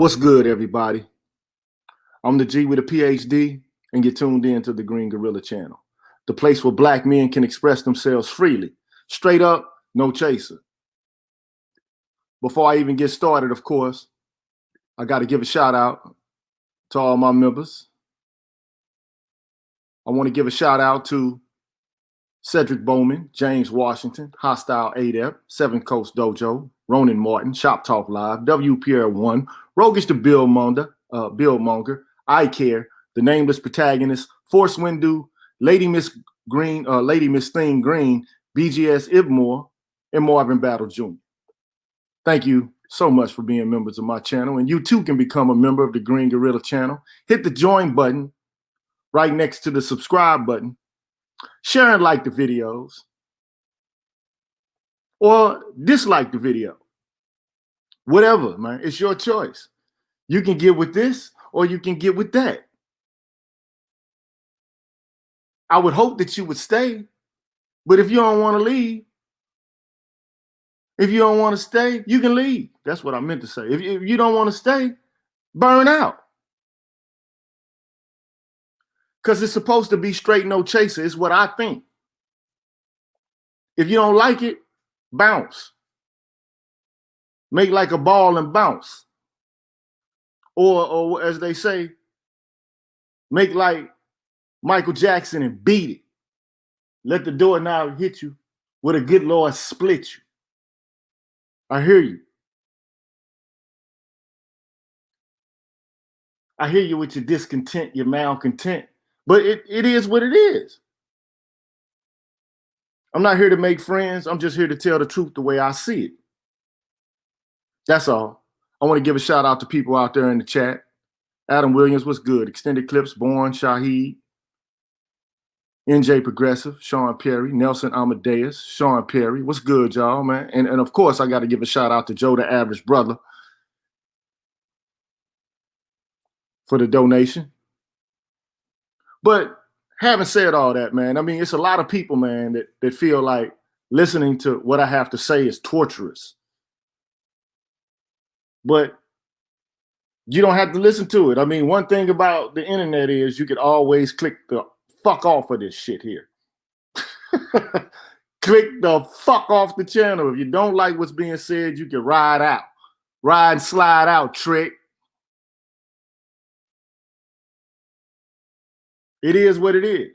What's good, everybody? I'm the G with a PhD, and you're tuned in to the Green Gorilla channel, the place where black men can express themselves freely. Straight up, no chaser. Before I even get started, of course, I got to give a shout out to all my members. I want to give a shout out to Cedric Bowman, James Washington, Hostile ADEP, Seven Coast Dojo, Ronan Martin, Shop Talk Live, WPR1, Roguish the Billmonger, I Care, The Nameless Protagonist, Force Windu, Lady Miss Green, Lady Miss Thing Green, BGS Ibmore, and Marvin Battle Jr. Thank you so much for being members of my channel, and you too can become a member of the Green Gorilla channel. Hit the join button right next to the subscribe button. Share and like the videos, or dislike the video. Whatever, man, it's your choice. You can get with this or you can get with that. I would hope that you would stay, but if you don't want to leave, if you don't want to stay, you can leave. That's what I meant to say. If you don't want to stay, burn out. Because it's supposed to be straight no chaser, is what I think. If you don't like it, bounce. Make like a ball and bounce. Or as they say, make like Michael Jackson and beat it. Let the doorknob hit you with a good Lord split you. I hear you. I hear you with your discontent, your malcontent. But it is what it is. I'm not here to make friends. I'm just here to tell the truth the way I see it. That's all. I want to give a shout out to people out there in the chat. Adam Williams, what's good? Extended Clips, Born, Shaheed, NJ Progressive, Sean Perry, Nelson Amadeus, Sean Perry. What's good, y'all, man? And of course, I got to give a shout out to Joe, the Average Brother, for the donation. But having said all that, man, I mean, it's a lot of people, man, that feel like listening to what I have to say is torturous. But you don't have to listen to it. I mean, one thing about the internet is you could always click the fuck off of this shit here. Click the fuck off the channel. If you don't like what's being said, you can ride out. Ride and slide out, trick. It is what it is.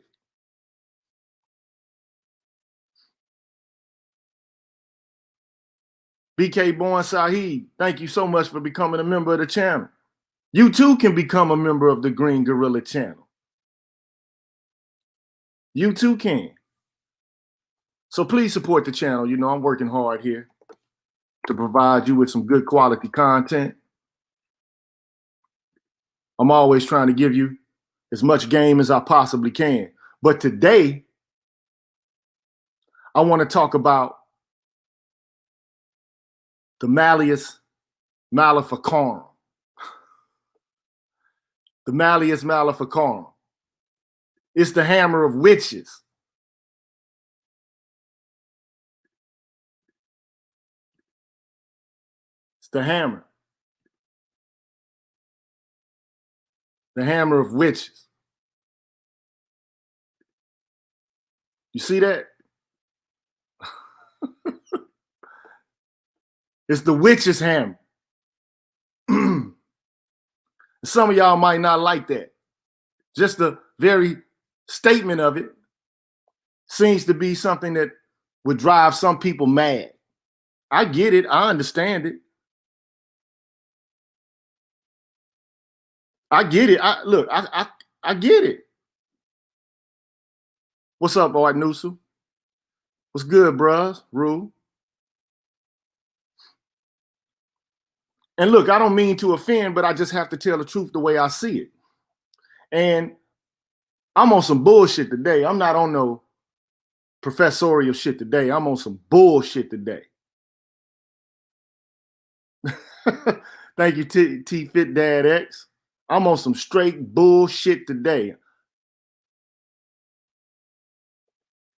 BK Born Saheed, thank you so much for becoming a member of the channel. You too can become a member of the Green Gorilla channel. You too can. So please support the channel. You know, I'm working hard here to provide you with some good quality content. I'm always trying to give you as much game as I possibly can. But today, I want to talk about the Malleus Maleficarum. The Malleus Maleficarum. It's the hammer of witches. It's the hammer. The hammer of witches. You see that? It's the witch's hammer. Some of y'all might not like that. Just the very statement of it seems to be something that would drive some people mad. I get it. I understand it. I get it. I get it. What's up, Art Nusu? What's good, bros? Rue. And look, I don't mean to offend, but I just have to tell the truth the way I see it. And I'm on some bullshit today. I'm not on no professorial shit today. I'm on some bullshit today. Thank you, T Fit Dad X. I'm on some straight bullshit today.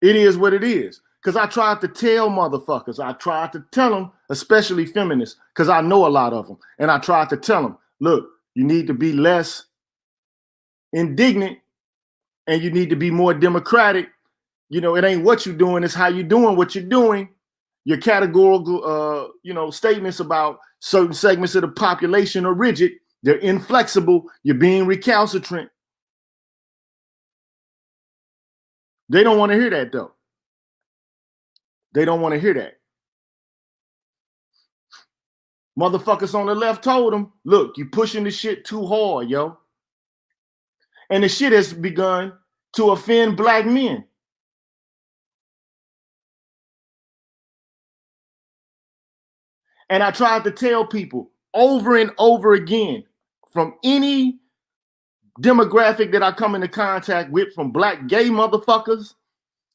It is what it is. Because I tried to tell motherfuckers, I tried to tell them, especially feminists, because I know a lot of them, and I tried to tell them, Look, you need to be less indignant and you need to be more democratic. You know, it ain't what you're doing, it's how you're doing what you're doing. Your categorical, statements about certain segments of the population are rigid. They're inflexible. You're being recalcitrant. They don't want to hear that, though. They don't want to hear that. Motherfuckers on the left told them, look, you pushing the shit too hard, yo. And the shit has begun to offend black men. And I tried to tell people over and over again, from any demographic that I come into contact with, from black gay motherfuckers,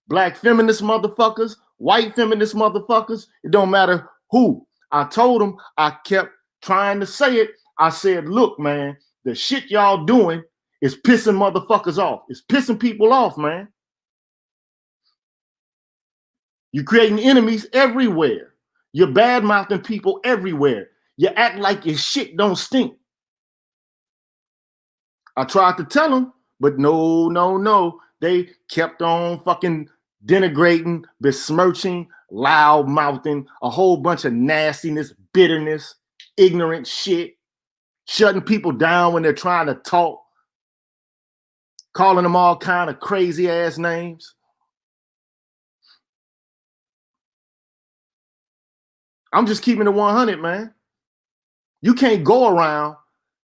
black feminist motherfuckers, white feminist motherfuckers, it don't matter who. I told them, I kept trying to say it. I said, look, man, the shit y'all doing is pissing motherfuckers off. It's pissing people off, man. You're creating enemies everywhere. You're bad-mouthing people everywhere. You act like your shit don't stink. I tried to tell them, but no. They kept on fucking denigrating, besmirching, loud-mouthing, a whole bunch of nastiness, bitterness, ignorant shit, shutting people down when they're trying to talk, calling them all kind of crazy-ass names. I'm just keeping it 100, man. You can't go around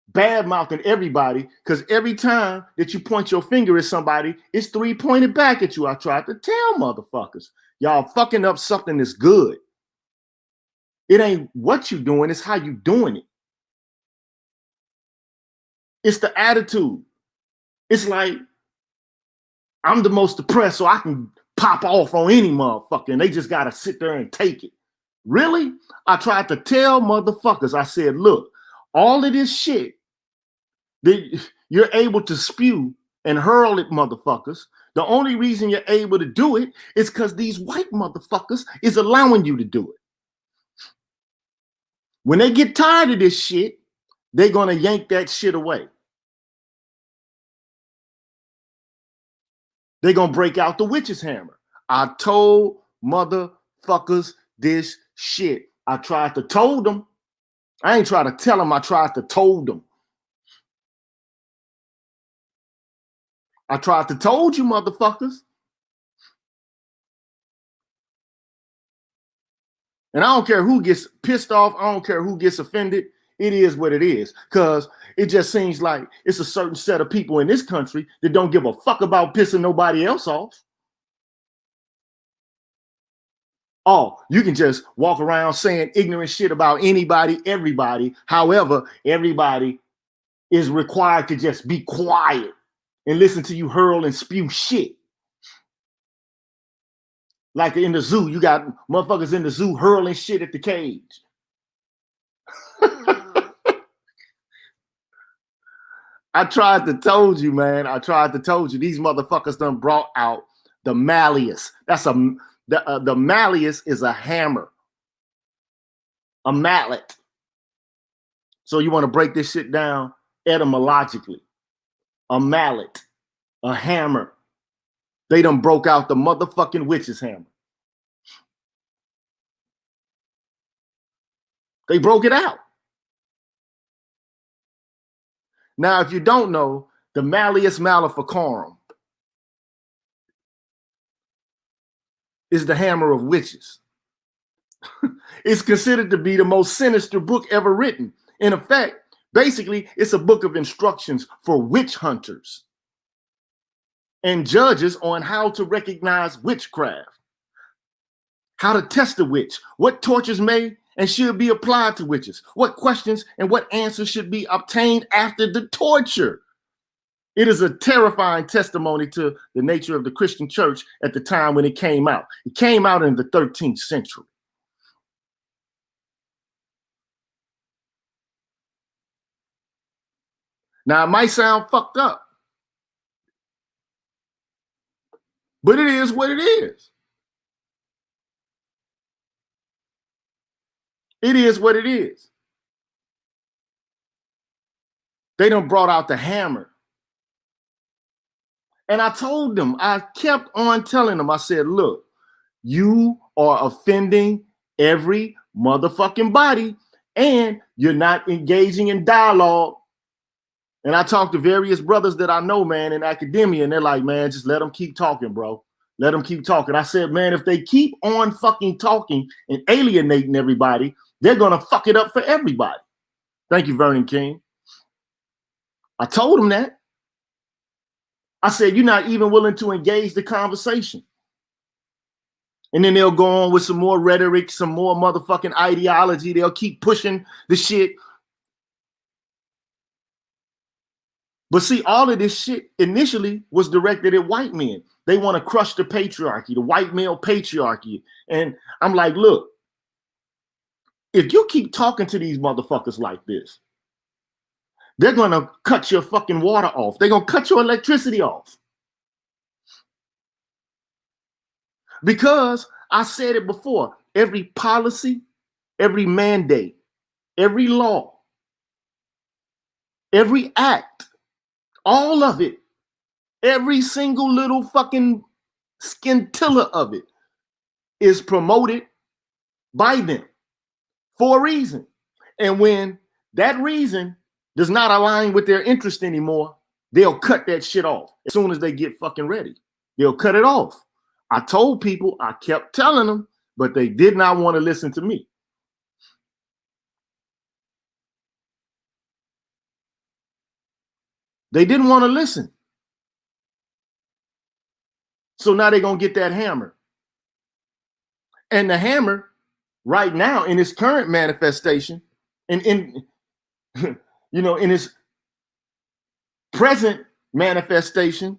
bad-mouthing everybody, because every time that you point your finger at somebody, it's 3 pointed back at you. I tried to tell motherfuckers, y'all fucking up something that's good. It ain't what you doing, it's how you doing it. It's the attitude. It's like, I'm the most depressed, so I can pop off on any motherfucker, and they just gotta sit there and take it. Really? I tried to tell motherfuckers, I said, look, all of this shit that you're able to spew and hurl at motherfuckers, the only reason you're able to do it is because these white motherfuckers is allowing you to do it. When they get tired of this shit, they're gonna yank that shit away. They're gonna break out the witch's hammer. I told motherfuckers this shit. I tried to told them. I ain't trying to tell them, I tried to told them. I tried to told you motherfuckers. And I don't care who gets pissed off. I don't care who gets offended. It is what it is. Because it just seems like it's a certain set of people in this country that don't give a fuck about pissing nobody else off. Oh, you can just walk around saying ignorant shit about anybody, everybody. However, everybody is required to just be quiet and listen to you hurl and spew shit. Like in the zoo, you got motherfuckers in the zoo hurling shit at the cage. I tried to told you, man. I tried to told you. These motherfuckers done brought out the Malleus. The Malleus is a hammer, a mallet. So you want to break this shit down etymologically. A mallet, a hammer. They done broke out the motherfucking witch's hammer. They broke it out. Now, if you don't know, the Malleus Maleficarum is the hammer of witches. It's considered to be the most sinister book ever written. In effect, basically, it's a book of instructions for witch hunters and judges on how to recognize witchcraft, how to test a witch, what tortures may and should be applied to witches, what questions and what answers should be obtained after the torture. It is a terrifying testimony to the nature of the Christian church at the time when it came out. It came out in the 13th century. Now, it might sound fucked up, but it is what it is. It is what it is. They done brought out the hammer. And I told them, I kept on telling them, I said, look, you are offending every motherfucking body and you're not engaging in dialogue. And I talked to various brothers that I know, man, in academia, and they're like, man, just let them keep talking, bro. Let them keep talking. I said, man, if they keep on fucking talking and alienating everybody, they're going to fuck it up for everybody. Thank you, Vernon King. I told them that. I said, you're not even willing to engage the conversation. And then they'll go on with some more rhetoric, some more motherfucking ideology. They'll keep pushing the shit. But see, all of this shit initially was directed at white men. They want to crush the patriarchy, the white male patriarchy. And I'm like, look, if you keep talking to these motherfuckers like this, they're going to cut your fucking water off. They're going to cut your electricity off. Because I said it before, every policy, every mandate, every law, every act, all of it, every single little fucking scintilla of it is promoted by them for a reason. And when that reason does not align with their interest anymore, they'll cut that shit off as soon as they get fucking ready. They'll cut it off. I told people, I kept telling them, but they did not want to listen to me. They didn't want to listen. So now they're going to get that hammer. And the hammer right now in its current manifestation and in its present manifestation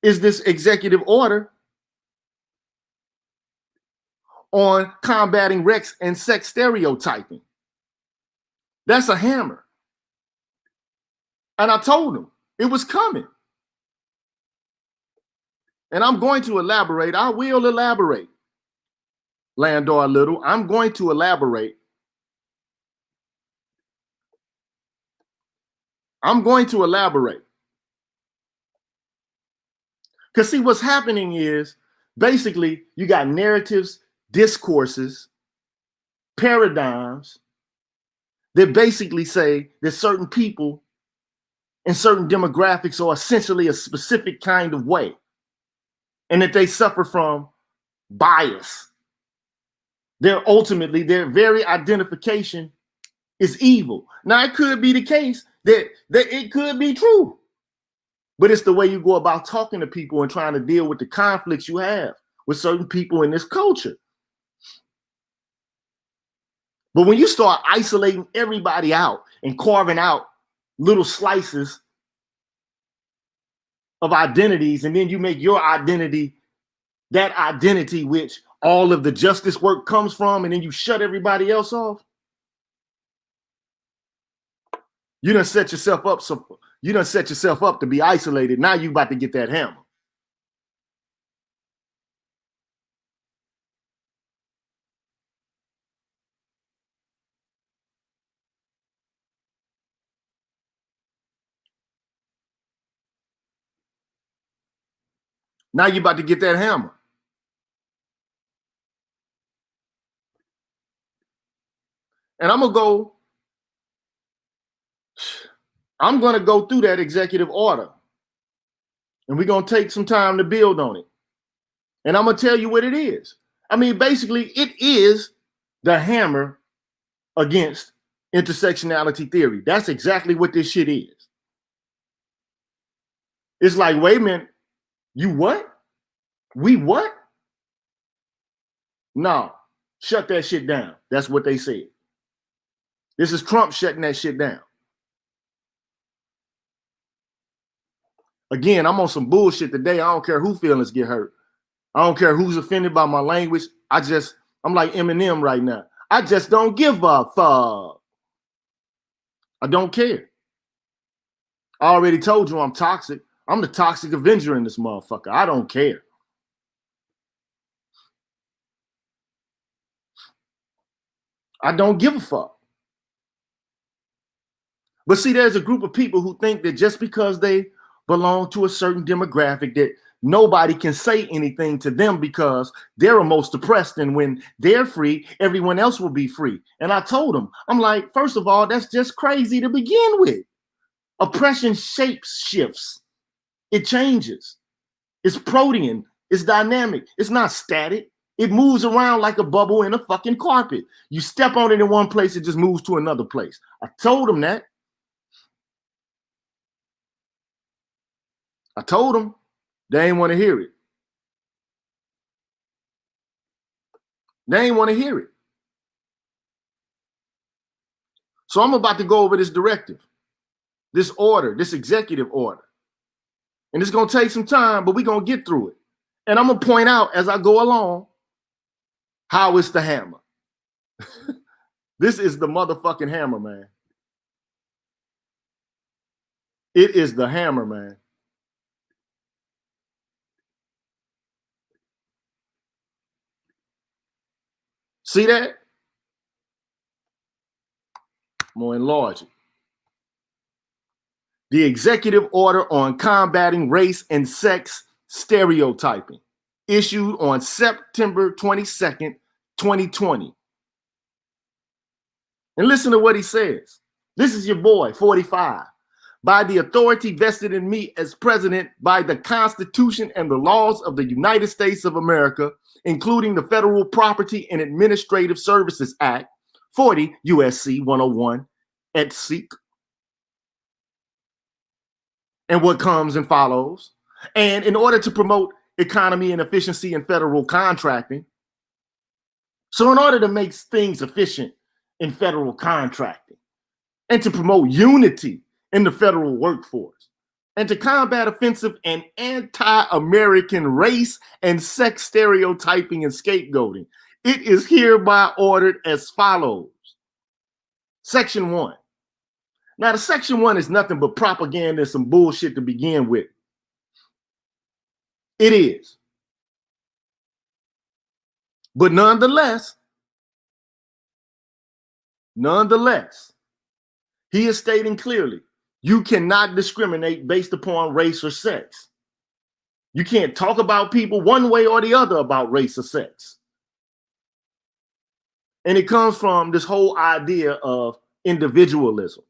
is this executive order on combating sex and sex stereotyping. That's a hammer. And I told them it was coming. And I'm going to elaborate. I will elaborate. Landor Little, I'm going to elaborate. I'm going to elaborate. Because see, what's happening is basically you got narratives, discourses, paradigms that basically say that certain people and certain demographics are essentially a specific kind of way and that they suffer from bias. Their very identification is evil. Now, it could be the case that it could be true, but it's the way you go about talking to people and trying to deal with the conflicts you have with certain people in this culture. But when you start isolating everybody out and carving out little slices of identities, and then you make your identity that identity which all of the justice work comes from, and then you shut everybody else off, you done set yourself up. So you done set yourself up to be isolated. Now you about to get that hammer. Now you about to get that hammer. And I'm going to go through that executive order. And we're going to take some time to build on it. And I'm going to tell you what it is. I mean, basically, it is the hammer against intersectionality theory. That's exactly what this shit is. It's like, wait a minute, you what? We what? No, shut that shit down. That's what they said. This is Trump shutting that shit down. Again, I'm on some bullshit today. I don't care who feelings get hurt. I don't care who's offended by my language. I'm like Eminem right now. I just don't give a fuck. I don't care. I already told you I'm toxic. I'm the toxic Avenger in this motherfucker. I don't care. I don't give a fuck. But see, there's a group of people who think that just because they belong to a certain demographic that nobody can say anything to them because they're most oppressed, and when they're free, everyone else will be free. And I told them, I'm like, first of all, that's just crazy to begin with. Oppression shifts, it changes. It's protean, it's dynamic, it's not static. It moves around like a bubble in a fucking carpet. You step on it in one place, it just moves to another place. I told them that. I told them. They ain't want to hear it. They ain't want to hear it. So I'm about to go over this directive, this order, this executive order. And it's going to take some time, but we're going to get through it. And I'm going to point out as I go along how it's the hammer. This is the motherfucking hammer, man. It is the hammer, man. See that? I'm going to enlarge it. The executive order on combating race and sex stereotyping, issued on September 22nd, 2020. And listen to what he says. This is your boy, 45. By the authority vested in me as president by the Constitution and the laws of the United States of America, including the Federal Property and Administrative Services Act, 40 USC 101, et seq. And what comes and follows. And in order to promote economy and efficiency in federal contracting, so in order to make things efficient in federal contracting, and to promote unity in the federal workforce, and to combat offensive and anti-American race and sex stereotyping and scapegoating, it is hereby ordered as follows. Section 1. Now, the Section 1 is nothing but propaganda and some bullshit to begin with. It is. But nonetheless, he is stating clearly, you cannot discriminate based upon race or sex. You can't talk about people one way or the other about race or sex. And it comes from this whole idea of individualism.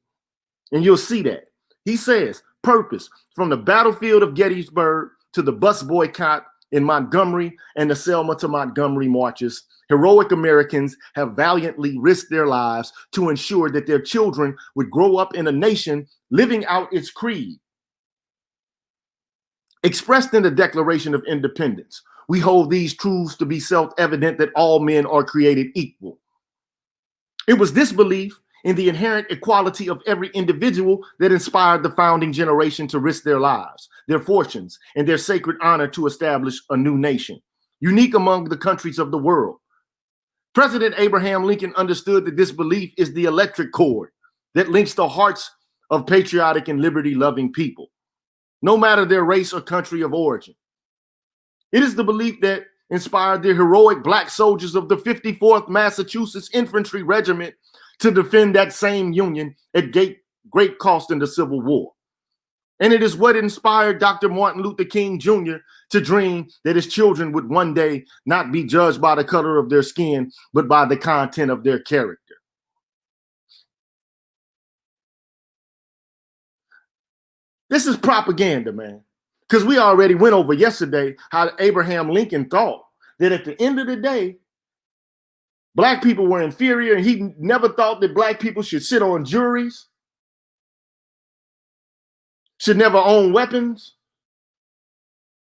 And you'll see that. He says, purpose, from the battlefield of Gettysburg to the bus boycott in Montgomery and the Selma to Montgomery marches, heroic Americans have valiantly risked their lives to ensure that their children would grow up in a nation living out its creed. Expressed in the Declaration of Independence, we hold these truths to be self-evident that all men are created equal. It was this belief in the inherent equality of every individual that inspired the founding generation to risk their lives, their fortunes, and their sacred honor to establish a new nation, unique among the countries of the world. President Abraham Lincoln understood that this belief is the electric cord that links the hearts of patriotic and liberty-loving people, no matter their race or country of origin. It is the belief that inspired the heroic Black soldiers of the 54th Massachusetts Infantry Regiment to defend that same union at great cost in the Civil War. And it is what inspired Dr. Martin Luther King Jr. to dream that his children would one day not be judged by the color of their skin, but by the content of their character. This is propaganda, man. Because we already went over yesterday how Abraham Lincoln thought that at the end of the day, Black people were inferior, and he never thought that Black people should sit on juries, should never own weapons,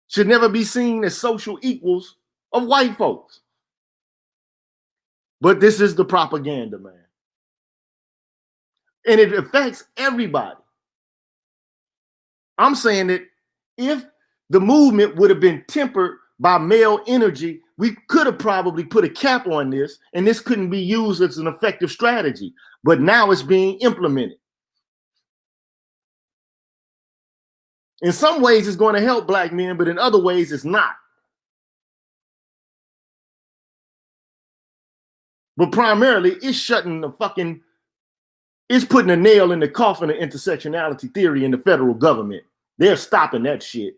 should never be seen as social equals of white folks. But this is the propaganda, man. And it affects everybody. I'm saying that if the movement would have been tempered by male energy, we could have probably put a cap on this, and this couldn't be used as an effective strategy. But now it's being implemented. In some ways, it's going to help Black men, but in other ways, it's not. But primarily, it's shutting the fucking It's putting a nail in the coffin of intersectionality theory in the federal government. They're stopping that shit.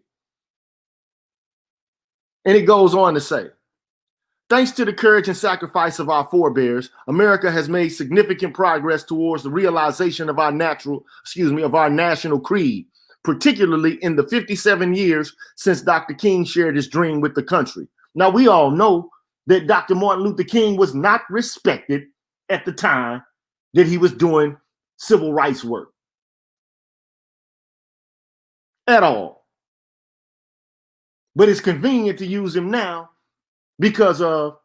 And it goes on to say, thanks to the courage and sacrifice of our forebears, America has made significant progress towards the realization of our national creed, particularly in the 57 years since Dr. King shared his dream with the country. Now, we all know that Dr. Martin Luther King was not respected at the time that he was doing civil rights work at all. But it's convenient to use him now because of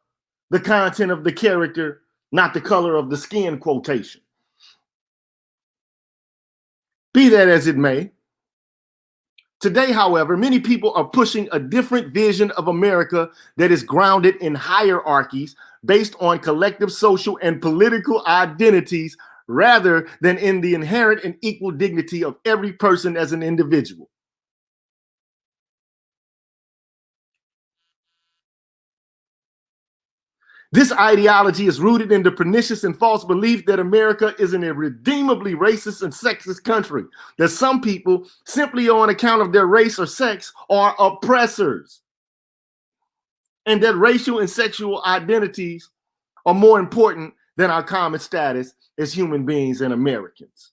the content of the character, not the color of the skin quotation. Be that as it may, today, however, many people are pushing a different vision of America that is grounded in hierarchies based on collective social and political identities rather than in the inherent and equal dignity of every person as an individual. This ideology is rooted in the pernicious and false belief that America is an irredeemably racist and sexist country, that some people, simply on account of their race or sex, are oppressors, and that racial and sexual identities are more important than our common status as human beings and Americans.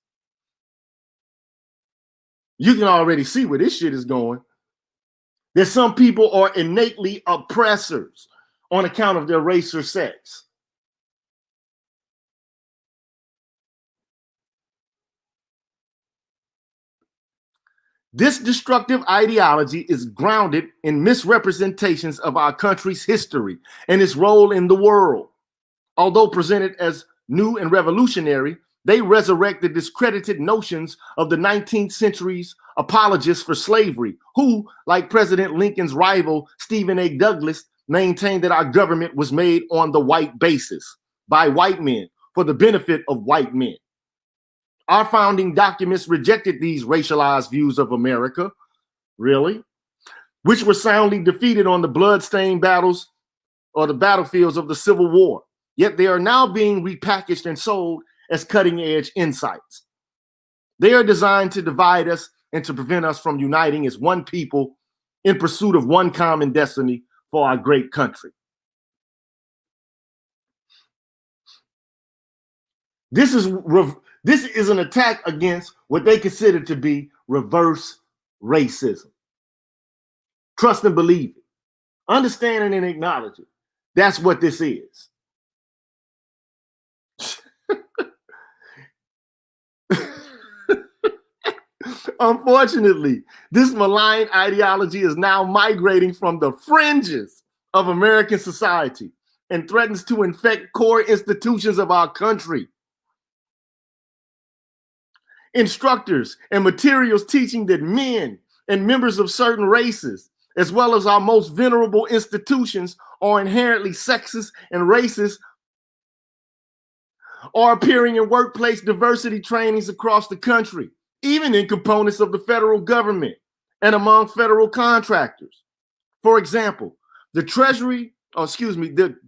You can already see where this shit is going. That some people are innately oppressors on account of their race or sex. This destructive ideology is grounded in misrepresentations of our country's history and its role in the world. Although presented as new and revolutionary, they resurrect the discredited notions of the 19th century's apologists for slavery, who, like President Lincoln's rival Stephen A. Douglas, maintained that our government was made on the white basis by white men for the benefit of white men. Our founding documents rejected these racialized views of America, really, which were soundly defeated on the bloodstained battles or the battlefields of the Civil War. Yet they are now being repackaged and sold as cutting-edge insights. They are designed to divide us and to prevent us from uniting as one people in pursuit of one common destiny for our great country. This is an attack against what they consider to be reverse racism. Trust and believe it. Understand it and acknowledge it. That's what this is. Unfortunately, this malign ideology is now migrating from the fringes of American society and threatens to infect core institutions of our country. Instructors and materials teaching that men and members of certain races, as well as our most venerable institutions, are inherently sexist and racist, are appearing in workplace diversity trainings across the country, even in components of the federal government and among federal contractors. For example, the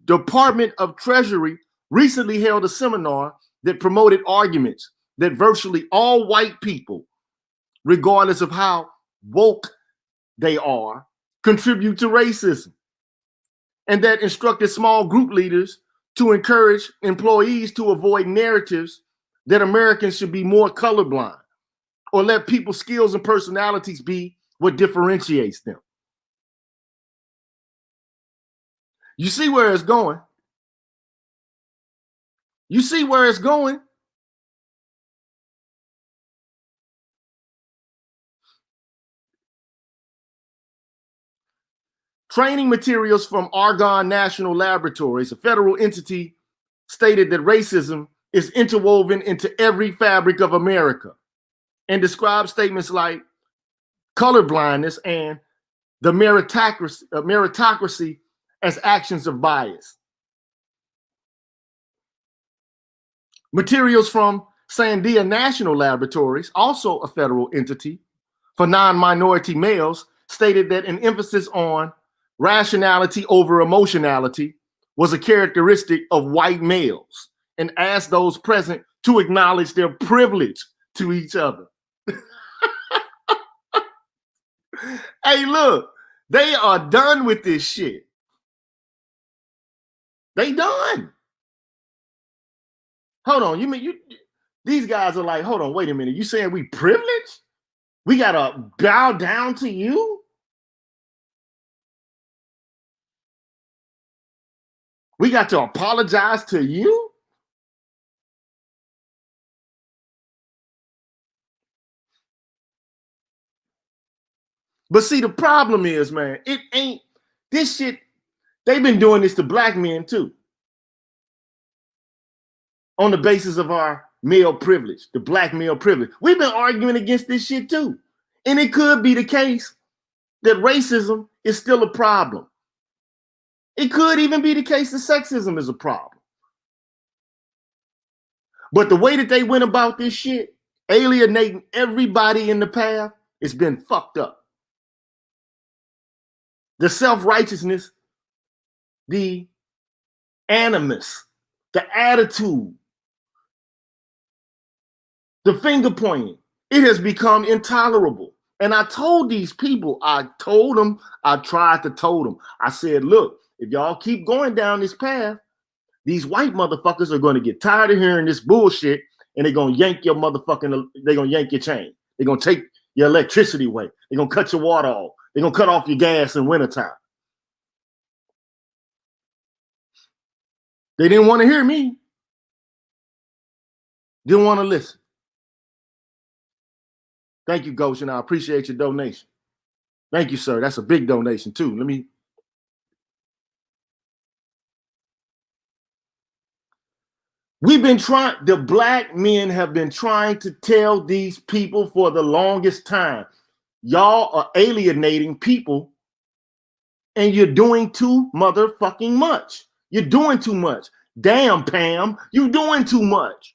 Department of Treasury recently held a seminar that promoted arguments that virtually all white people, regardless of how woke they are, contribute to racism, and that instructed small group leaders to encourage employees to avoid narratives that Americans should be more colorblind, or let people's skills and personalities be what differentiates them. You see where it's going? You see where it's going? Training materials from Argonne National Laboratories, a federal entity, stated that racism is interwoven into every fabric of America, and described statements like colorblindness and the meritocracy as actions of bias. Materials from Sandia National Laboratories, also a federal entity, for non-minority males, stated that an emphasis on rationality over emotionality was a characteristic of white males, and asked those present to acknowledge their privilege to each other. Hey, look, they are done with this shit. They done. Hold on, you mean these guys are like, hold on, wait a minute. You saying we privileged? We gotta bow down to you? We got to apologize to you? But see, the problem is, man, it ain't this shit. They've been doing this to black men too, on the basis of our male privilege, the black male privilege. We've been arguing against this shit too. And it could be the case that racism is still a problem. It could even be the case that sexism is a problem. But the way that they went about this shit, alienating everybody in the path, it's been fucked up. The self-righteousness, the animus, the attitude, the finger pointing, it has become intolerable. And I told these people, I tried to tell them, I said, look, if y'all keep going down this path, these white motherfuckers are going to get tired of hearing this bullshit, and they're going to yank your chain. They're going to take your electricity away. They're going to cut your water off. They're going to cut off your gas in wintertime. They didn't want to hear me. Didn't want to listen. Thank you, Goshen. I appreciate your donation. Thank you, sir. That's a big donation, too. The black men have been trying to tell these people for the longest time, y'all are alienating people and you're doing too motherfucking much. You're doing too much. Damn, Pam, you're doing too much.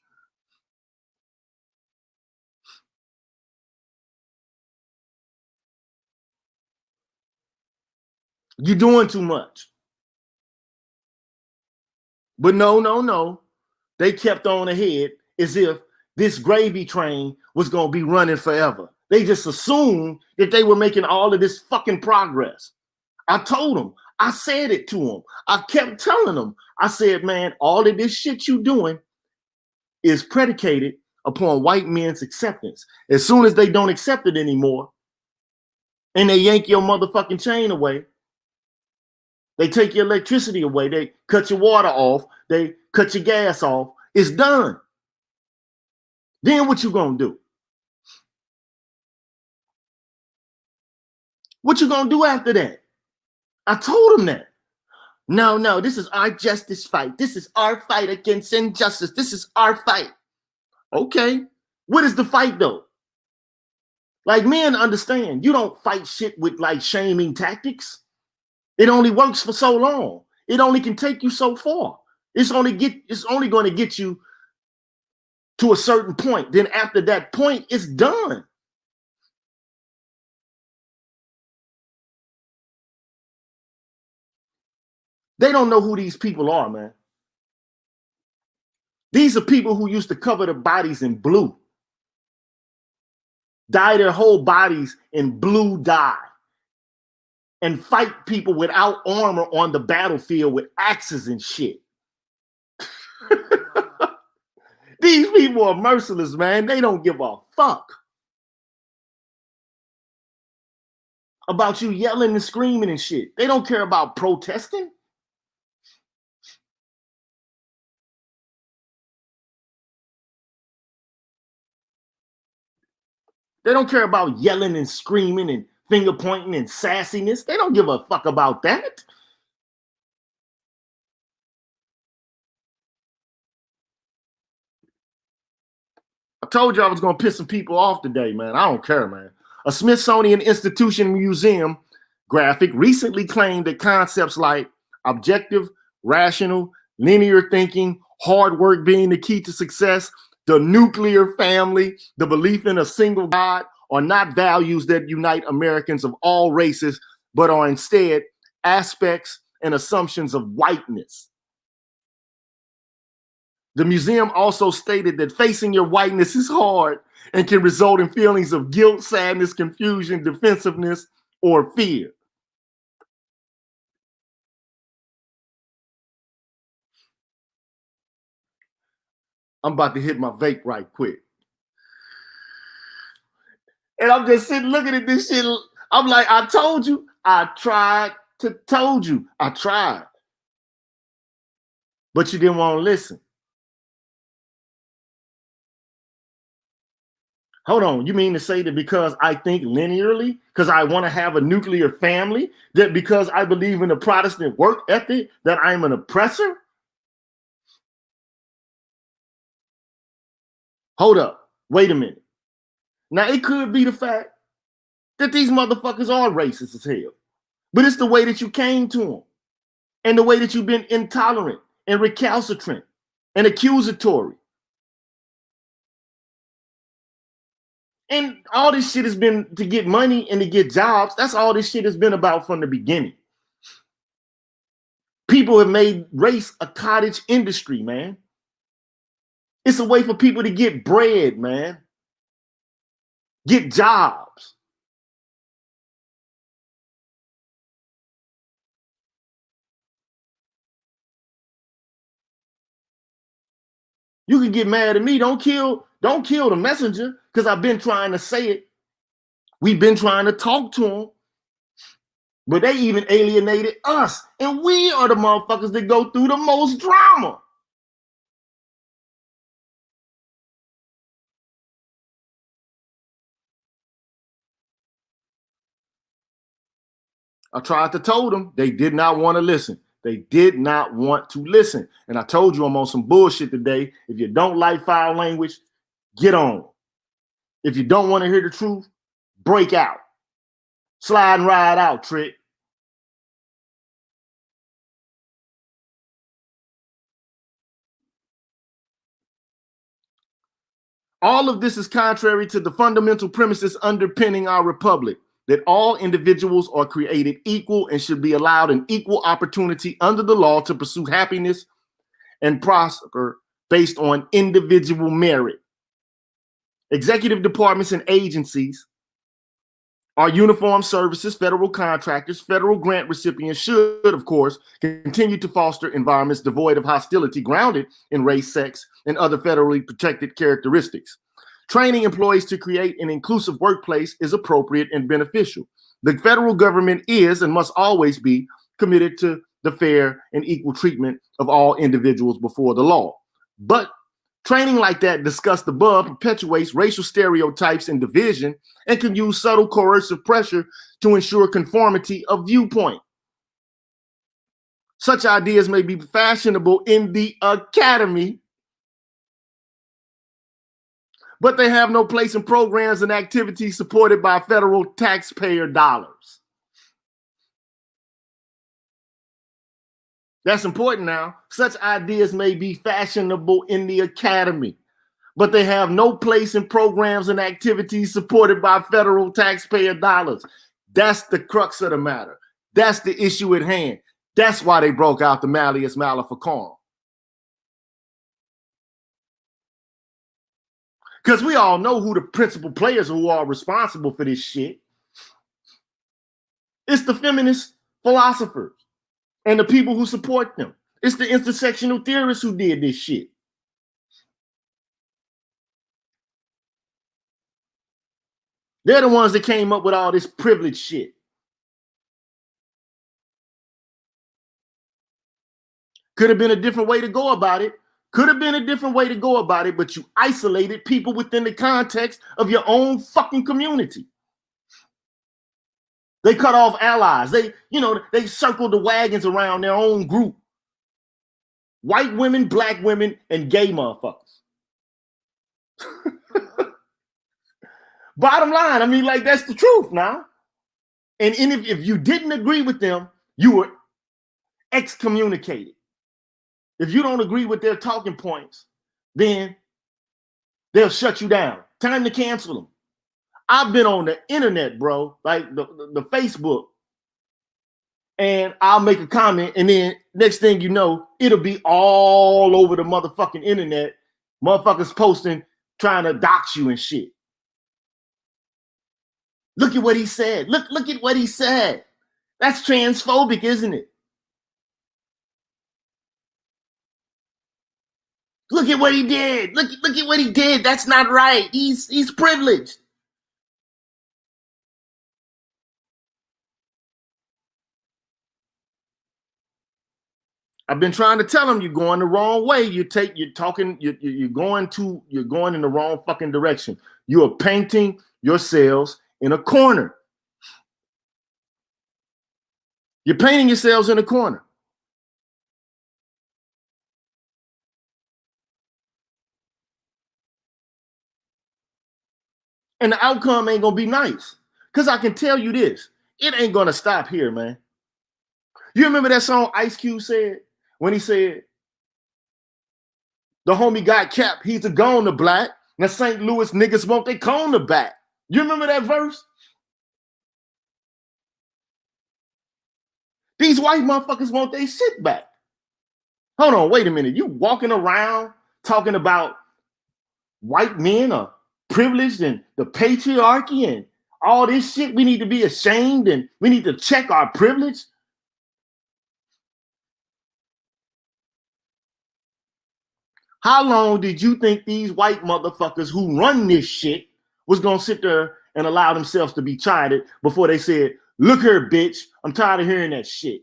You're doing too much. But no. They kept on ahead as if this gravy train was going to be running forever. They just assumed that they were making all of this fucking progress. I told them, I said it to them. I kept telling them, I said, man, all of this shit you doing is predicated upon white men's acceptance. As soon as they don't accept it anymore and they yank your motherfucking chain away, they take your electricity away, they cut your water off, they cut your gas off, it's done. Then what you gonna do? What you gonna do after that? I told them that. No, this is our justice fight. This is our fight against injustice. This is our fight. Okay, what is the fight though? Like, men understand, you don't fight shit with like shaming tactics. It only works for so long. It only can take you so far. It's only going to get you to a certain point. Then after that point, it's done. They don't know who these people are, man. These are people who used to cover their bodies in blue, dye their whole bodies in blue dye, and fight people without armor on the battlefield with axes and shit. These people are merciless, man. They don't give a fuck about you yelling and screaming and shit. They don't care about protesting. They don't care about yelling and screaming and finger pointing and sassiness. They don't give a fuck about that. I told you I was going to piss some people off today, man. I don't care, man. A Smithsonian Institution Museum graphic recently claimed that concepts like objective, rational, linear thinking, hard work being the key to success, the nuclear family, the belief in a single God are not values that unite Americans of all races, but are instead aspects and assumptions of whiteness. The museum also stated that facing your whiteness is hard and can result in feelings of guilt, sadness, confusion, defensiveness, or fear. I'm about to hit my vape right quick. And I'm just sitting looking at this shit. I'm like, I told you, I tried to told you, I tried. But you didn't want to listen. Hold on, you mean to say that because I think linearly, because I want to have a nuclear family, that because I believe in the Protestant work ethic, that I'm an oppressor? Hold up, wait a minute. Now, it could be the fact that these motherfuckers are racist as hell, but it's the way that you came to them and the way that you've been intolerant and recalcitrant and accusatory. And all this shit has been to get money and to get jobs. That's all this shit has been about from the beginning. People have made race a cottage industry, man. It's a way for people to get bread, man. Get jobs. You can get mad at me. Don't kill the messenger, because I've been trying to say it. We've been trying to talk to them. But they even alienated us. And we are the motherfuckers that go through the most drama. I tried to tell them. They did not want to listen. They did not want to listen. And I told you I'm on some bullshit today. If you don't like foul language, get on. If you don't want to hear the truth, break out. Slide and ride out, Trick. All of this is contrary to the fundamental premises underpinning our republic, that all individuals are created equal and should be allowed an equal opportunity under the law to pursue happiness and prosper based on individual merit. Executive departments and agencies our uniformed services, federal contractors, federal grant recipients should, of course, continue to foster environments devoid of hostility grounded in race, sex, and other federally protected characteristics. Training employees to create an inclusive workplace is appropriate and beneficial. The federal government is and must always be committed to the fair and equal treatment of all individuals before the law. But training like that discussed above perpetuates racial stereotypes and division and can use subtle coercive pressure to ensure conformity of viewpoint. Such ideas may be fashionable in the academy, but they have no place in programs and activities supported by federal taxpayer dollars. That's important now. Such ideas may be fashionable in the academy, but they have no place in programs and activities supported by federal taxpayer dollars. That's the crux of the matter. That's the issue at hand. That's why they broke out the Malleus Maleficarum. Because we all know who the principal players who are responsible for this shit. It's the feminist philosophers and the people who support them. It's the intersectional theorists who did this shit. They're the ones that came up with all this privilege shit. Could have been a different way to go about it. Could have been a different way to go about it, but you isolated people within the context of your own fucking community. They cut off allies. They circled the wagons around their own group. White women, black women, and gay motherfuckers. Bottom line, I mean, like, that's the truth now. And if you didn't agree with them, you were excommunicated. If you don't agree with their talking points, then they'll shut you down. Time to cancel them. I've been on the internet, bro, like the Facebook, and I'll make a comment, and then next thing you know, it'll be all over the motherfucking internet. Motherfuckers posting, trying to dox you and shit. Look at what he said. Look at what he said. That's transphobic, isn't it? Look at what he did. Look at what he did. That's not right. He's privileged. I've been trying to tell him you're going the wrong way. You're going in the wrong fucking direction. You are painting yourselves in a corner. You're painting yourselves in a corner. And the outcome ain't gonna be nice. Because I can tell you this, it ain't gonna stop here, man. You remember that song Ice Cube said when he said, the homie got capped, he's a gone to black. Now St. Louis niggas want they cone to back. You remember that verse? These white motherfuckers want they shit back. Hold on, wait a minute. You walking around talking about white men are privileged and the patriarchy and all this shit. We need to be ashamed and we need to check our privilege. How long did you think these white motherfuckers who run this shit was gonna sit there and allow themselves to be chided before they said, look here, bitch, I'm tired of hearing that shit.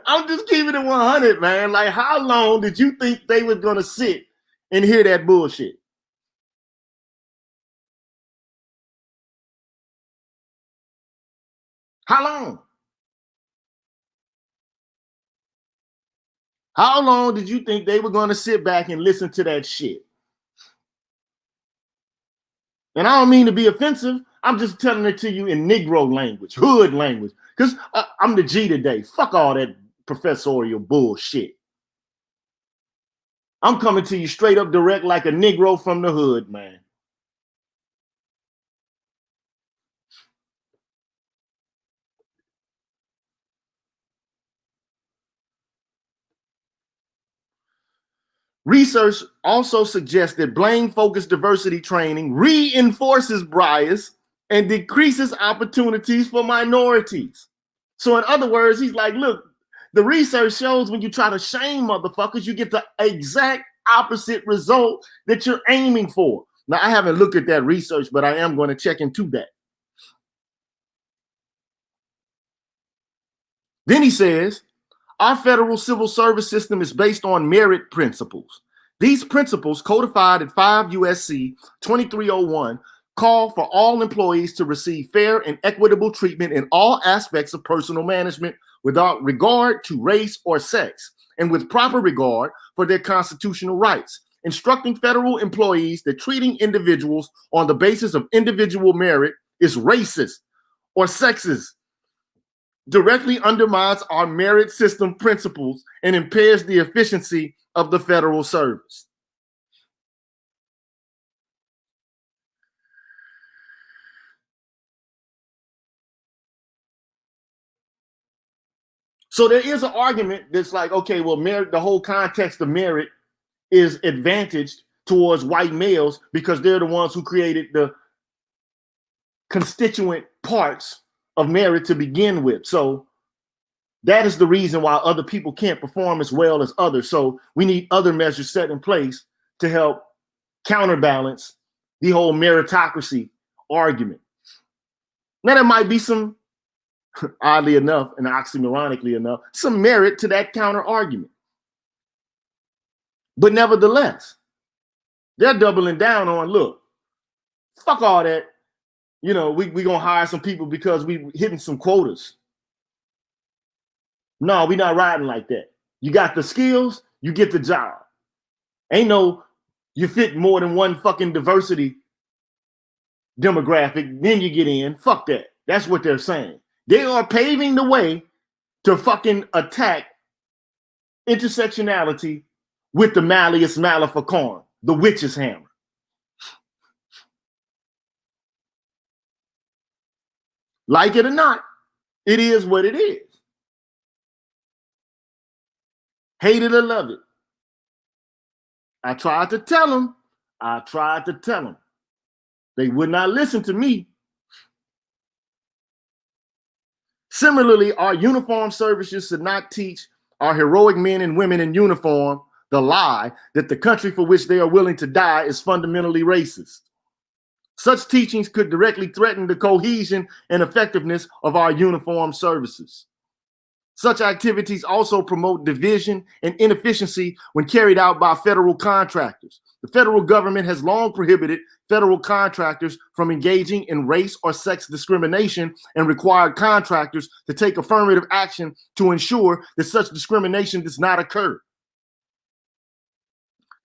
I'm just keeping it 100, man. Like, how long did you think they was gonna sit and hear that bullshit? How long? How long did you think they were gonna sit back and listen to that shit? And I don't mean to be offensive. I'm just telling it to you in Negro language, hood language. Because I'm the G today. Fuck all that professorial bullshit. I'm coming to you straight up direct like a Negro from the hood, man. Research also suggests that blame-focused diversity training reinforces bias and decreases opportunities for minorities. So in other words, he's like, look, the research shows when you try to shame motherfuckers, you get the exact opposite result that you're aiming for. Now, I haven't looked at that research, but I am going to check into that. Then he says, our federal civil service system is based on merit principles. These principles, codified at 5 USC 2301, call for all employees to receive fair and equitable treatment in all aspects of personal management without regard to race or sex, and with proper regard for their constitutional rights, instructing federal employees that treating individuals on the basis of individual merit is racist or sexist, directly undermines our merit system principles and impairs the efficiency of the federal service. So there is an argument that's like, okay, well, merit, the whole context of merit is advantaged towards white males because they're the ones who created the constituent parts of merit to begin with. So that is the reason why other people can't perform as well as others. So we need other measures set in place to help counterbalance the whole meritocracy argument. Now, there might be some, oddly enough and oxymoronically enough, some merit to that counter argument. But nevertheless, they're doubling down on, look, fuck all that. You know, we're going to hire some people because we hitting some quotas. No, we're not riding like that. You got the skills, you get the job. Ain't no, you fit more than one fucking diversity demographic, then you get in. Fuck that. That's what they're saying. They are paving the way to fucking attack intersectionality with the Malleus Maleficarum, the witch's hammer. Like it or not, it is what it is. Hate it or love it. I tried to tell them. They would not listen to me. Similarly, our uniformed services should not teach our heroic men and women in uniform the lie that the country for which they are willing to die is fundamentally racist. Such teachings could directly threaten the cohesion and effectiveness of our uniformed services. Such activities also promote division and inefficiency when carried out by federal contractors. The federal government has long prohibited federal contractors from engaging in race or sex discrimination and required contractors to take affirmative action to ensure that such discrimination does not occur.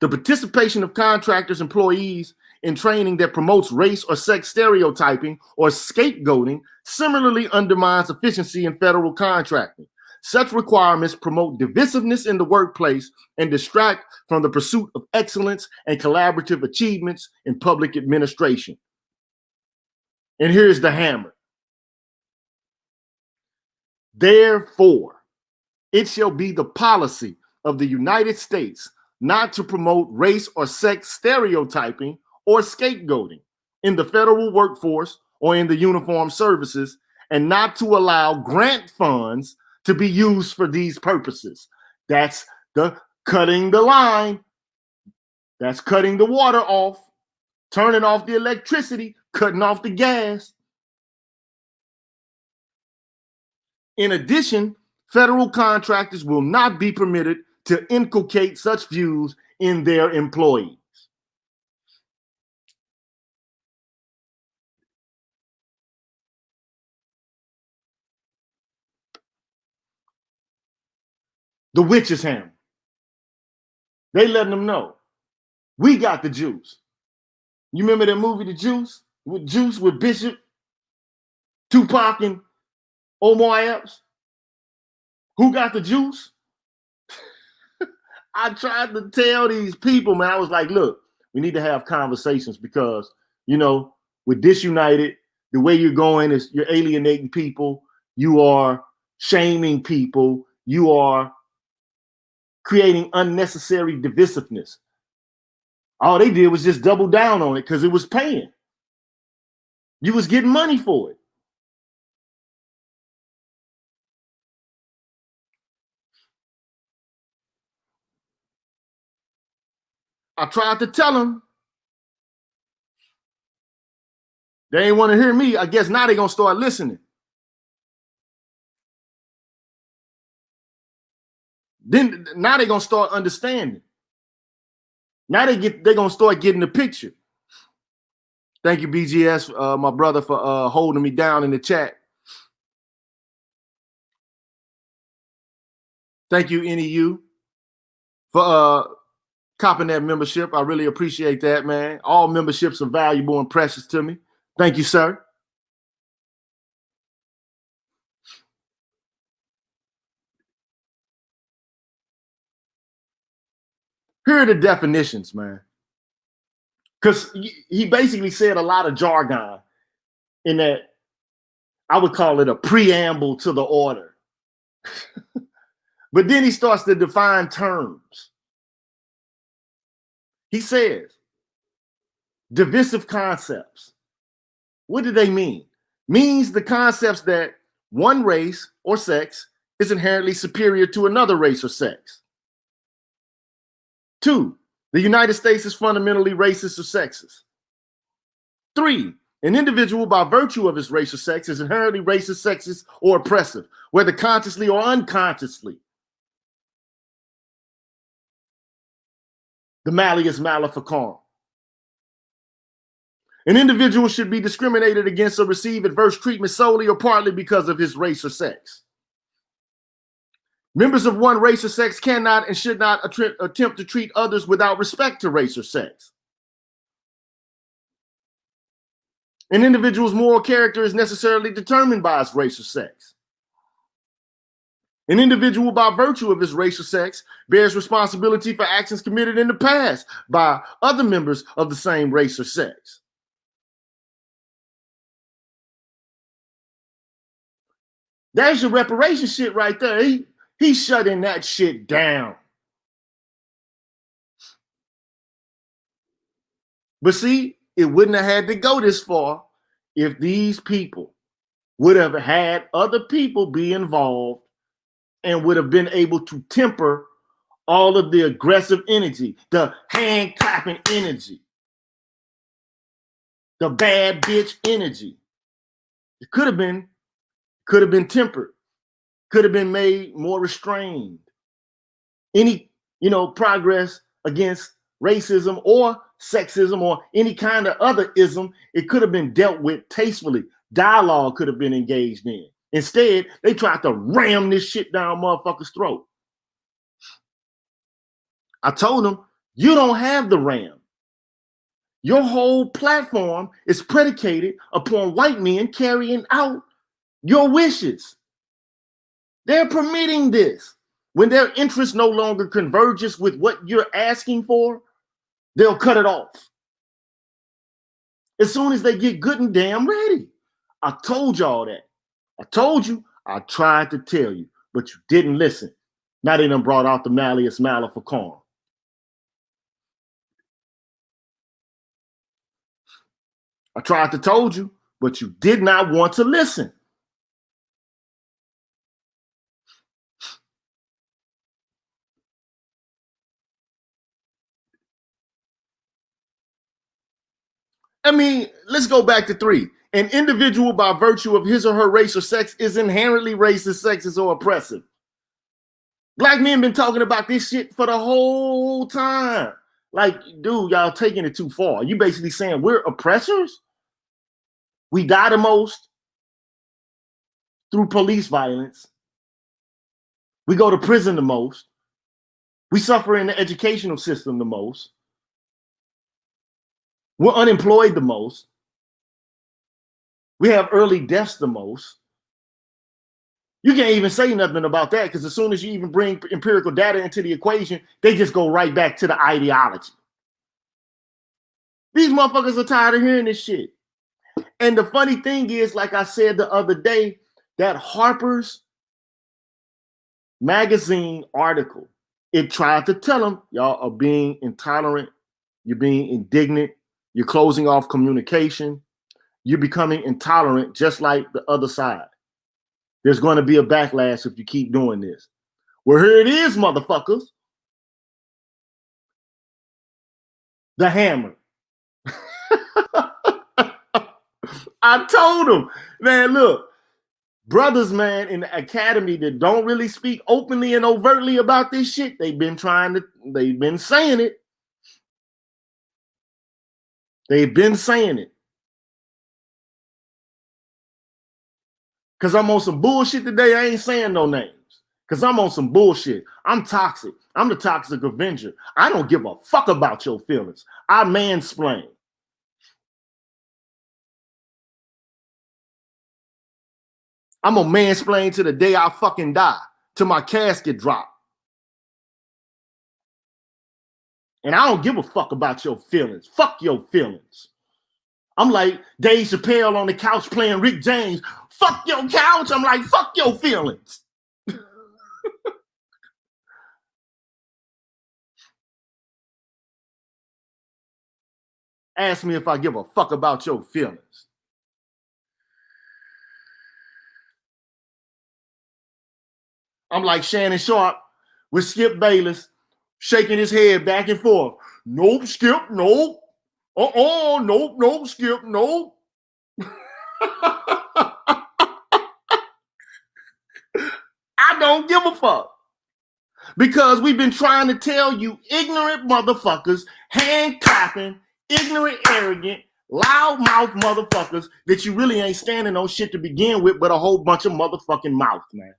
The participation of contractors' employees in training that promotes race or sex stereotyping or scapegoating similarly undermines efficiency in federal contracting. Such requirements promote divisiveness in the workplace and distract from the pursuit of excellence and collaborative achievements in public administration. And here's the hammer. Therefore, it shall be the policy of the United States not to promote race or sex stereotyping or scapegoating in the federal workforce or in the uniformed services, and not to allow grant funds to be used for these purposes. That's the cutting the line. That's cutting the water off, turning off the electricity, cutting off the gas. In addition, federal contractors will not be permitted to inculcate such views in their employees. The witch's hammer. They letting them know. We got the juice. You remember that movie, The Juice? With Bishop, Tupac, and Omar Epps? Who got the juice? I tried to tell these people, man, I was like, look, we need to have conversations because, you know, we're disunited. The way you're going is you're alienating people. You are shaming people. You are creating unnecessary divisiveness. All they did was just double down on it because it was paying. You was getting money for it. I tried to tell them. They ain't want to hear me. I guess now they're going to start listening. Then now they're going to start understanding. Now they're going to start getting the picture. Thank you, BGS, my brother, for holding me down in the chat. Thank you, NEU, for copping that membership. I really appreciate that, man. All memberships are valuable and precious to me. Thank you, sir. Here are the definitions, man. Because he basically said a lot of jargon in that, I would call it a preamble to the order. But then he starts to define terms. He says, divisive concepts. What do they mean? Means the concepts that one race or sex is inherently superior to another race or sex. 2, the United States is fundamentally racist or sexist. 3, an individual by virtue of his race or sex is inherently racist, sexist, or oppressive, whether consciously or unconsciously. The Malleus Maleficarum. An individual should be discriminated against or receive adverse treatment solely or partly because of his race or sex. Members of one race or sex cannot and should not attempt to treat others without respect to race or sex. An individual's moral character is necessarily determined by his race or sex. An individual, by virtue of his race or sex, bears responsibility for actions committed in the past by other members of the same race or sex. There's your reparation shit right there. He's shutting that shit down. But see, it wouldn't have had to go this far if these people would have had other people be involved and would have been able to temper all of the aggressive energy, the hand clapping energy, the bad bitch energy. It could have been tempered, could have been made more restrained. Any, progress against racism or sexism or any kind of other ism, it could have been dealt with tastefully. Dialogue could have been engaged in. Instead, they tried to ram this shit down motherfuckers' throat. I told them, you don't have the ram. Your whole platform is predicated upon white men carrying out your wishes. They're permitting this. When their interest no longer converges with what you're asking for, they'll cut it off. As soon as they get good and damn ready. I told y'all that. I told you, I tried to tell you, but you didn't listen. Now they done brought out the Malleus Maleficarum. I tried to told you, but you did not want to listen. I mean, let's go back to 3. An individual by virtue of his or her race or sex is inherently racist, sexist, or oppressive. Black men been talking about this shit for the whole time. Like, dude, y'all taking it too far. You basically saying we're oppressors? We die the most through police violence. We go to prison the most. We suffer in the educational system the most. We're unemployed the most. We have early deaths the most. You can't even say nothing about that because as soon as you even bring empirical data into the equation, they just go right back to the ideology. These motherfuckers are tired of hearing this shit. And the funny thing is, like I said the other day, that Harper's Magazine article, it tried to tell them, y'all are being intolerant, you're being indignant, you're closing off communication, you're becoming intolerant just like the other side. There's going to be a backlash if you keep doing this. Well, here it is, motherfuckers. The hammer. I told them, man, look, brothers, man, in the academy that don't really speak openly and overtly about this shit, they've been saying it. They've been saying it. Because I'm on some bullshit today, I ain't saying no names. Because I'm on some bullshit. I'm toxic. I'm the toxic avenger. I don't give a fuck about your feelings. I mansplain. I'm gonna mansplain to the day I fucking die, till my casket drop. And I don't give a fuck about your feelings. Fuck your feelings. I'm like Dave Chappelle on the couch playing Rick James. Fuck your couch. I'm like, fuck your feelings. Ask me if I give a fuck about your feelings. I'm like Shannon Sharp with Skip Bayless shaking his head back and forth. Nope, Skip, nope. Nope, Skip, nope. I don't give a fuck. Because we've been trying to tell you ignorant motherfuckers, hand clapping, ignorant, arrogant, loudmouth motherfuckers that you really ain't standing on shit to begin with, but a whole bunch of motherfucking mouth, man.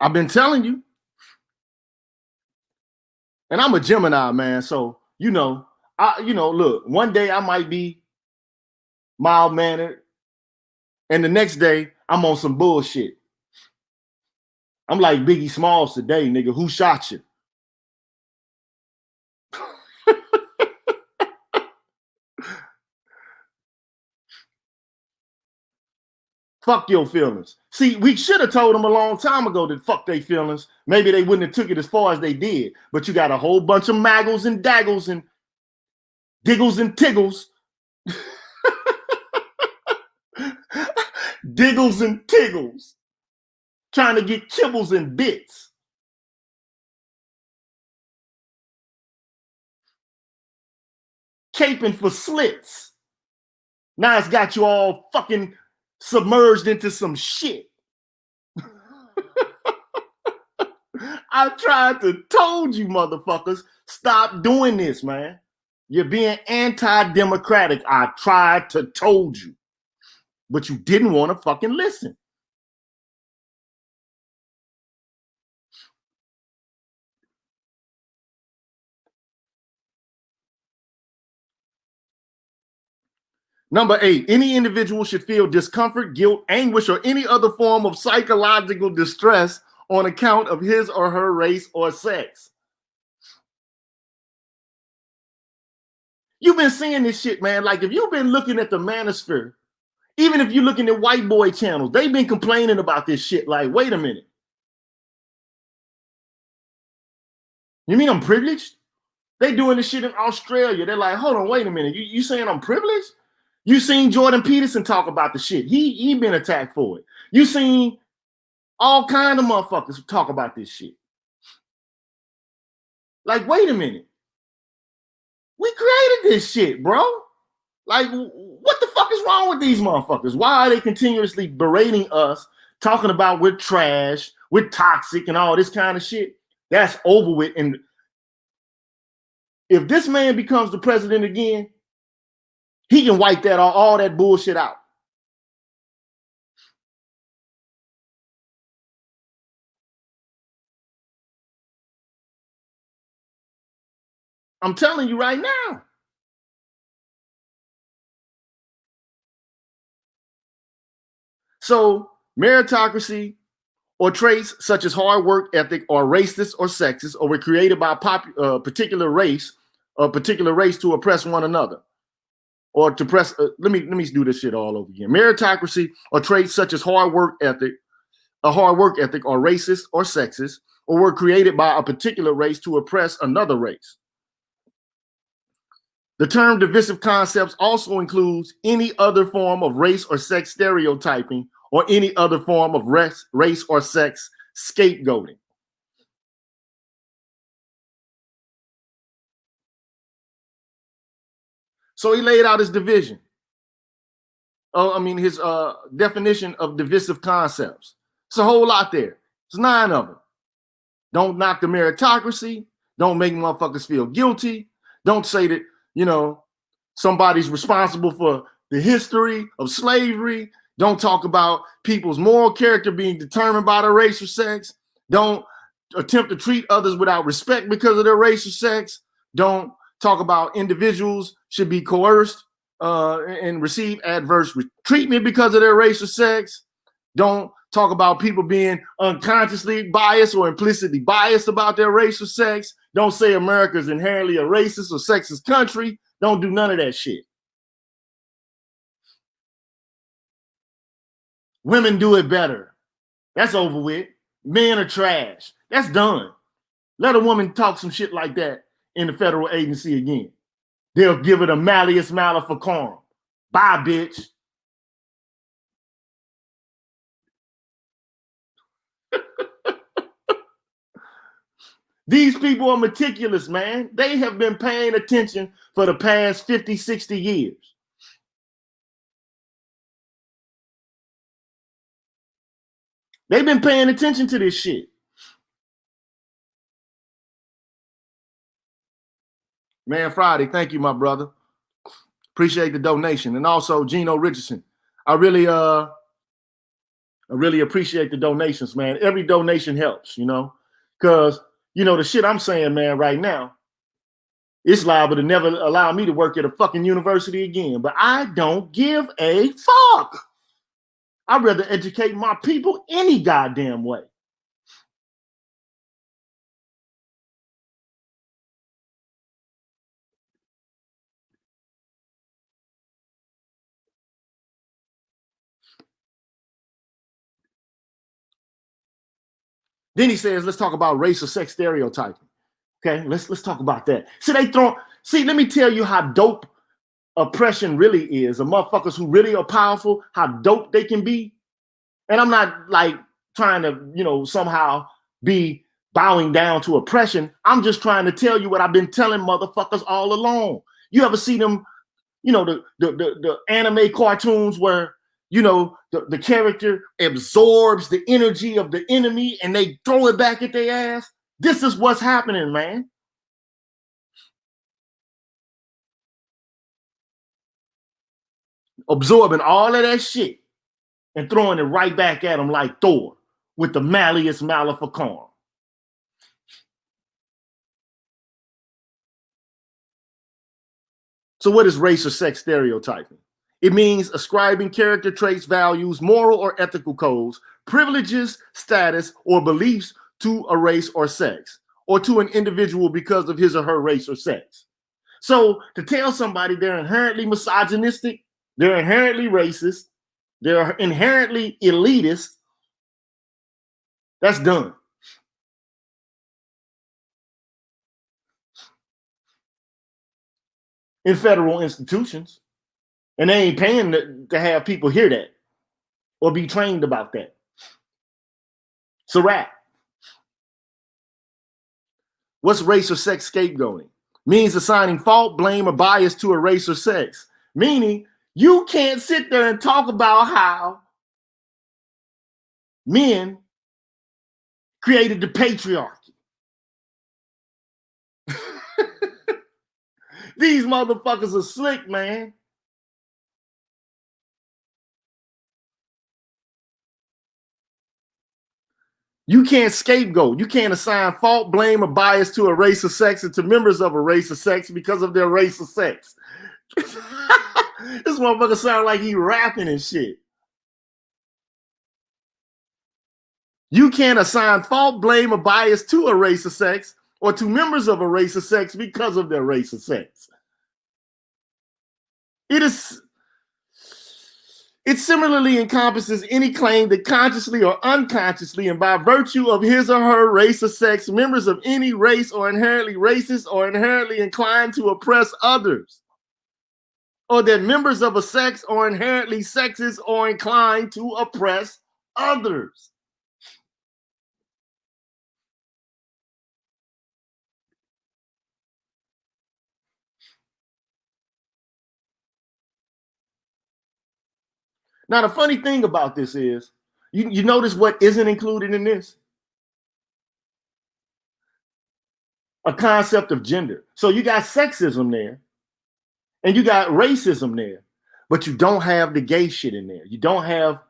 I've been telling you. And I'm a Gemini, man. So, look, one day I might be mild-mannered, and the next day I'm on some bullshit. I'm like Biggie Smalls today, nigga. Who shot you? Fuck your feelings. See, we should have told them a long time ago that fuck their feelings. Maybe they wouldn't have took it as far as they did. But you got a whole bunch of maggles and daggles and diggles and tiggles. Diggles and tiggles. Trying to get kibbles and bits. Caping for slits. Now it's got you all fucking submerged into some shit. I tried to told you motherfuckers, stop doing this, man. You're being anti-democratic. I tried to told you, but you didn't want to fucking listen. Number 8, any individual should feel discomfort, guilt, anguish, or any other form of psychological distress on account of his or her race or sex. You've been seeing this shit, man. Like if you've been looking at the manosphere, even if you're looking at white boy channels, they've been complaining about this shit. Like, wait a minute. You mean I'm privileged? They doing this shit in Australia. They're like, hold on, wait a minute. You saying I'm privileged? You seen Jordan Peterson talk about the shit. He been attacked for it. You seen all kind of motherfuckers talk about this shit. Like, wait a minute. We created this shit, bro. Like, what the fuck is wrong with these motherfuckers? Why are they continuously berating us, talking about we're trash, we're toxic, and all this kind of shit? That's over with. And if this man becomes the president again, he can wipe that all that bullshit out. I'm telling you right now. So meritocracy or traits such as hard work ethic or racist or sexist or were created by a particular race to oppress one another or to press. Let me do this shit all over again. Meritocracy or traits such as hard work ethic or racist or sexist or were created by a particular race to oppress another race. The term divisive concepts also includes any other form of race or sex stereotyping or any other form of race or sex scapegoating. So he laid out his division. His definition of divisive concepts. It's a whole lot there. It's 9 of them. Don't knock the meritocracy. Don't make motherfuckers feel guilty. Don't say that, somebody's responsible for the history of slavery. Don't talk about people's moral character being determined by their race or sex. Don't attempt to treat others without respect because of their race or sex. Don't talk about individuals should be coerced and receive adverse treatment because of their race or sex. Don't talk about people being unconsciously biased or implicitly biased about their race or sex. Don't say America is inherently a racist or sexist country. Don't do none of that shit. Women do it better. That's over with. Men are trash. That's done. Let a woman talk some shit like that in the federal agency again. They'll give it a Malleus Maleficarum. Bye, bitch. These people are meticulous, man. They have been paying attention for the past 50, 60 years. They've been paying attention to this shit. Man, Friday, thank you, my brother. Appreciate the donation. And also, Gino Richardson. I really appreciate the donations, man. Every donation helps, because, the shit I'm saying, man, right now, it's liable to never allow me to work at a fucking university again. But I don't give a fuck. I'd rather educate my people any goddamn way. Then he says, let's talk about race or sex stereotyping. Okay, let's talk about that. See, let me tell you how dope oppression really is. The motherfuckers who really are powerful, how dope they can be. And I'm not like trying to, somehow be bowing down to oppression. I'm just trying to tell you what I've been telling motherfuckers all along. You ever see them, the anime cartoons where, the character absorbs the energy of the enemy and they throw it back at their ass? This is what's happening, man. Absorbing all of that shit and throwing it right back at them like Thor with the Malleus Maleficarum. So what is race or sex stereotyping? It means ascribing character traits, values, moral or ethical codes, privileges, status, or beliefs to a race or sex, or to an individual because of his or her race or sex. So to tell somebody they're inherently misogynistic, they're inherently racist, they're inherently elitist, that's done. In federal institutions. And they ain't paying to have people hear that or be trained about that. It's a wrap. What's race or sex scapegoating? Means assigning fault, blame, or bias to a race or sex. Meaning you can't sit there and talk about how men created the patriarchy. These motherfuckers are slick, man. You can't scapegoat. You can't assign fault, blame, or bias to a race or sex and to members of a race or sex because of their race or sex. This motherfucker sound like he rapping and shit. You can't assign fault, blame, or bias to a race or sex or to members of a race or sex because of their race or sex. It similarly encompasses any claim that consciously or unconsciously and by virtue of his or her race or sex, members of any race are inherently racist or inherently inclined to oppress others, or that members of a sex are inherently sexist or inclined to oppress others. Now, the funny thing about this is, you notice what isn't included in this? A concept of gender. So you got sexism there, and you got racism there, but you don't have the gay shit in there. You don't have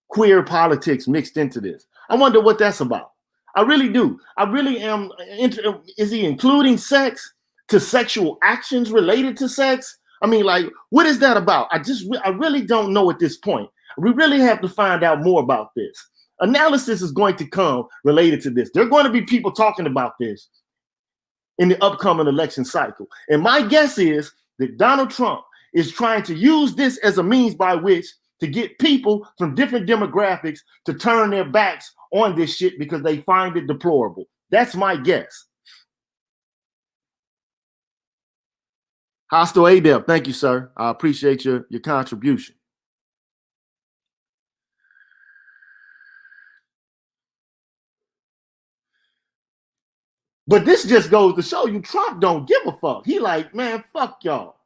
queer politics mixed into this. I wonder what that's about. I really do. I really am. Is he including sex to sexual actions related to sex? I mean, like, what is that about? I really don't know at this point. We really have to find out more about this. Analysis is going to come related to this. There are going to be people talking about this in the upcoming election cycle. And my guess is that Donald Trump is trying to use this as a means by which to get people from different demographics to turn their backs on this shit because they find it deplorable. That's my guess. Hostile Adep, thank you, sir. I appreciate your contribution. But this just goes to show you Trump don't give a fuck. He like, man, fuck y'all.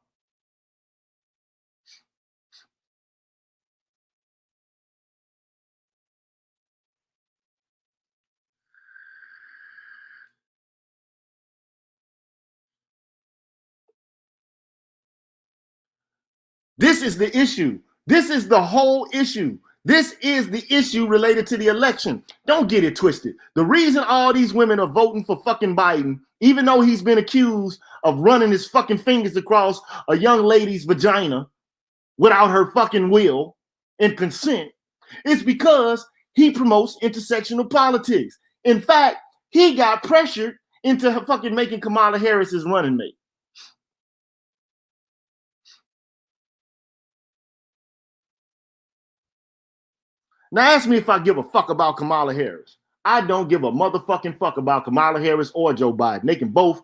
This is the issue. This is the whole issue. This is the issue related to the election. Don't get it twisted. The reason all these women are voting for fucking Biden, even though he's been accused of running his fucking fingers across a young lady's vagina without her fucking will and consent, is because he promotes intersectional politics. In fact, he got pressured into fucking making Kamala Harris his running mate. Now ask me if I give a fuck about Kamala Harris. I don't give a motherfucking fuck about Kamala Harris or Joe Biden. They can both.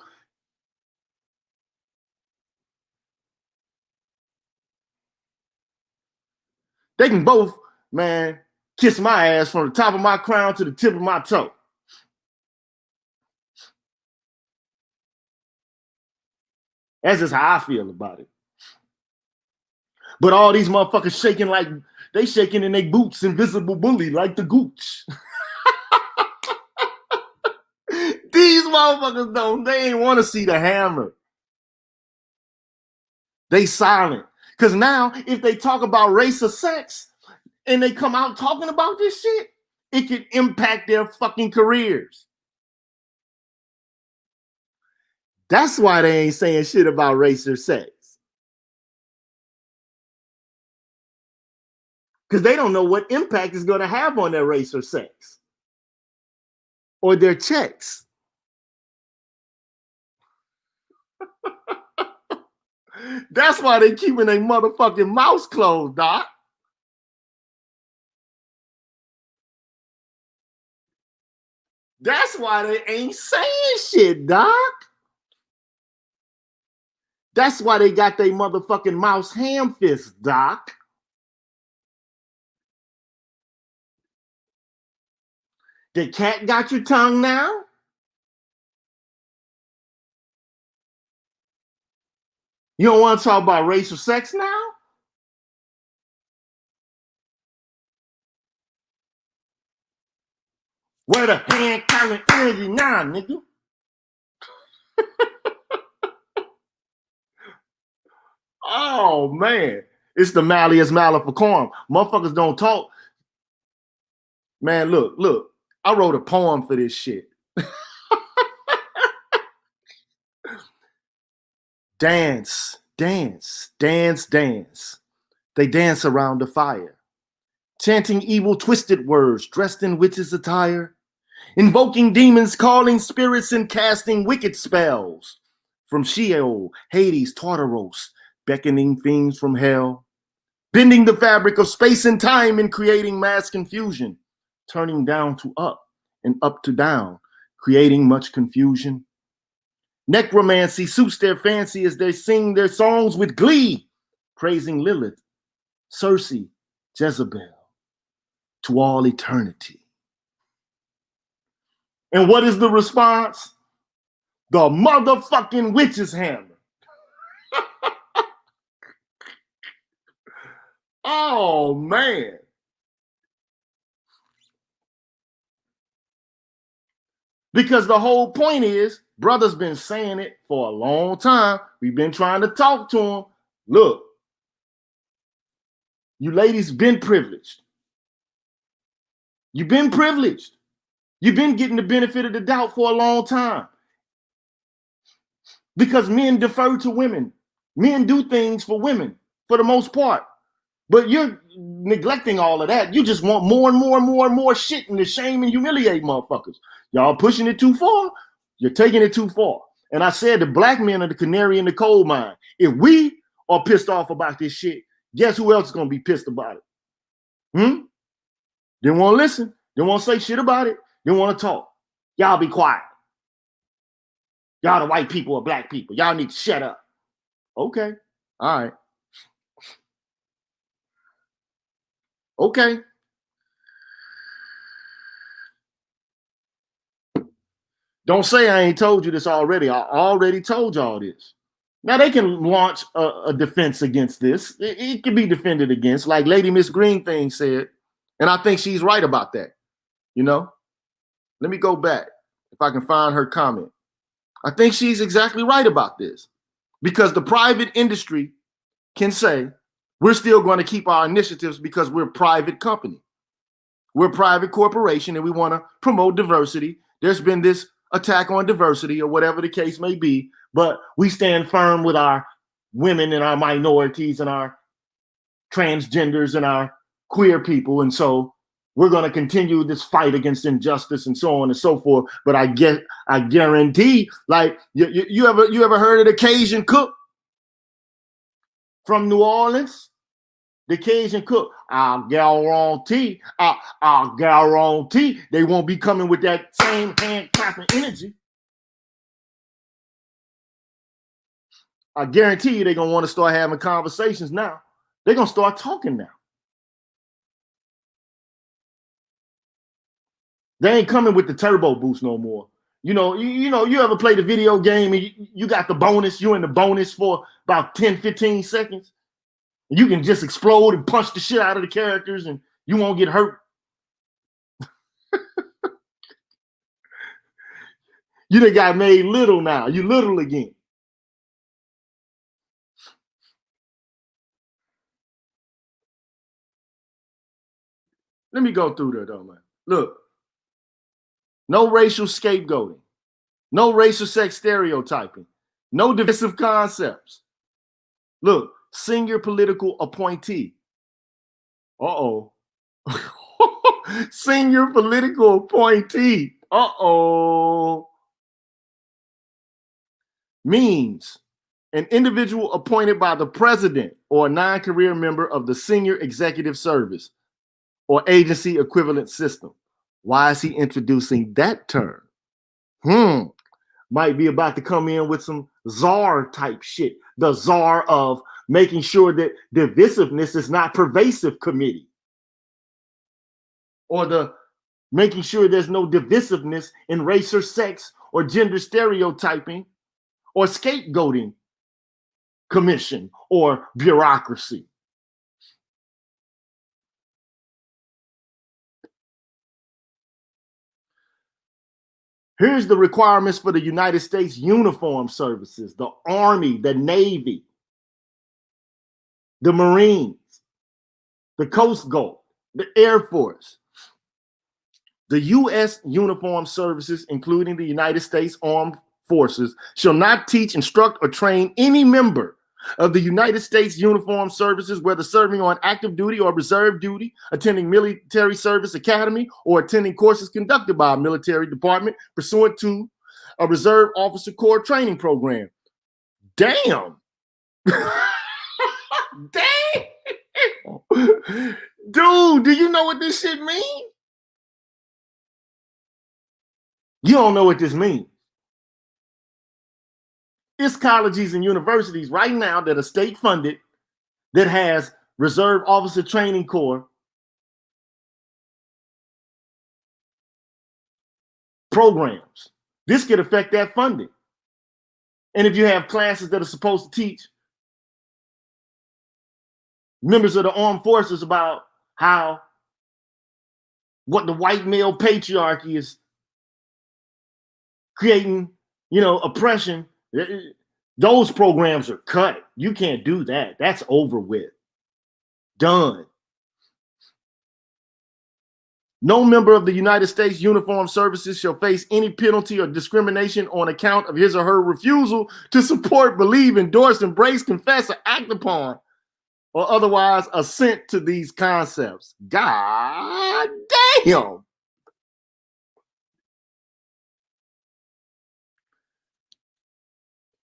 They can both, man, kiss my ass from the top of my crown to the tip of my toe. That's just how I feel about it. But all these motherfuckers shaking like they shaking in their boots, invisible bully like the gooch. These motherfuckers don't, they ain't want to see the hammer. They silent. Because now, if they talk about race or sex and they come out talking about this shit, it can impact their fucking careers. That's why they ain't saying shit about race or sex. Because they don't know what impact it's going to have on their race or sex or their checks. That's why they keeping their motherfucking mouths closed, Doc. That's why they ain't saying shit, Doc. That's why they got their motherfucking mouse ham fist, Doc. The cat got your tongue now? You don't want to talk about race or sex now? Where the hand counting energy now, nigga? Oh, man. It's the Malleus Maleficarum. Motherfuckers don't talk. Man, look. I wrote a poem for this shit. Dance, dance, dance, dance. They dance around the fire, chanting evil, twisted words, dressed in witches' attire, invoking demons, calling spirits, and casting wicked spells from Sheol, Hades, Tartaros, beckoning fiends from hell, bending the fabric of space and time and creating mass confusion, turning down to up and up to down, creating much confusion. Necromancy suits their fancy as they sing their songs with glee, praising Lilith, Circe, Jezebel, to all eternity. And what is the response? The motherfucking witch's hammer. Oh, man. Because the whole point is, brother's been saying it for a long time. We've been trying to talk to him. Look, you ladies been privileged. You've been privileged. You've been getting the benefit of the doubt for a long time. Because men defer to women. Men do things for women, for the most part. But you're neglecting all of that. You just want more and more and more and more shit and to shame and humiliate motherfuckers. Y'all pushing it too far. You're taking it too far. And I said the black men are the canary in the coal mine. If we are pissed off about this shit, guess who else is going to be pissed about it? Didn't want to listen. Didn't want to say shit about it. Didn't want to talk. Y'all be quiet. Y'all the white people or black people. Y'all need to shut up. Okay. All right. Okay. Don't say I ain't told you this already. I already told y'all this. Now they can launch a defense against this. It can be defended against, like Lady Miss Green thing said. And I think she's right about that. You know? Let me go back if I can find her comment. I think she's exactly right about this. Because the private industry can say, we're still going to keep our initiatives because we're a private company. We're a private corporation and we want to promote diversity. There's been this attack on diversity or whatever the case may be, but we stand firm with our women and our minorities and our transgenders and our queer people. And so we're going to continue this fight against injustice and so on and so forth. But I guarantee, like, you ever heard of the Cajun cook from New Orleans? the Cajun cook. I guarantee they won't be coming with that same hand clapping energy. I guarantee you they're going to want to start having conversations now. They're going to start talking now. They ain't coming with the turbo boost no more. You ever play the video game and you got the bonus, you're in the bonus for about 10, 15 seconds. You can just explode and punch the shit out of the characters and you won't get hurt. You done got made little now. You little again. Let me go through there though, man. Look, no racial scapegoating, no racial sex stereotyping, no divisive concepts. Look, senior political appointee. Uh-oh. Senior political appointee. Uh-oh. Means an individual appointed by the president or a non-career member of the senior executive service or agency equivalent system. Why is he introducing that term? Might be about to come in with some czar type shit. The czar of making sure that divisiveness is not pervasive committee. Or the making sure there's no divisiveness in race or sex or gender stereotyping or scapegoating commission or bureaucracy. Here's the requirements for the United States Uniformed Services, the Army, the Navy, the Marines, the Coast Guard, the Air Force. The U.S. Uniformed Services, including the United States Armed Forces, shall not teach, instruct, or train any member of the United States Uniformed Services, whether serving on active duty or reserve duty, attending military service academy, or attending courses conducted by a military department pursuant to a reserve officer corps training program. Damn. Damn. Dude, do you know what this shit means? You don't know what this means. It's colleges and universities right now that are state funded that has reserve officer training corps programs. This could affect that funding. And if you have classes that are supposed to teach members of the armed forces about what the white male patriarchy is creating, oppression, those programs are cut. You can't do that. That's over with. Done. No member of the United States Uniformed Services shall face any penalty or discrimination on account of his or her refusal to support, believe, endorse, embrace, confess, or act upon, or otherwise assent to these concepts. God damn.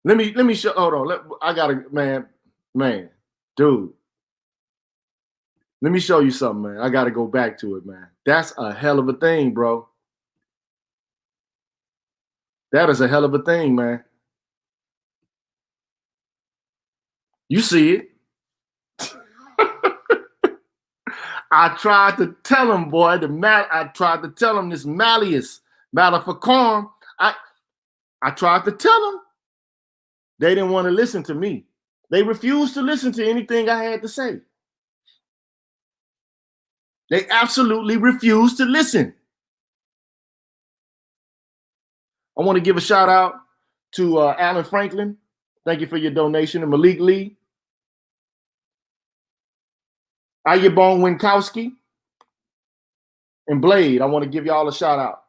Let me show. Hold on. I gotta, man, dude. Let me show you something, man. I gotta go back to it, man. That's a hell of a thing, bro. That is a hell of a thing, man. You see it. I tried to tell him, boy. I tried to tell him this Malleus, Maleficarum. I tried to tell him. They didn't want to listen to me. They refused to listen to anything I had to say. They absolutely refused to listen. I want to give a shout out to Alan Franklin. Thank you for your donation. And Malik Lee. Ayabone Winkowski. And Blade. I want to give y'all a shout out.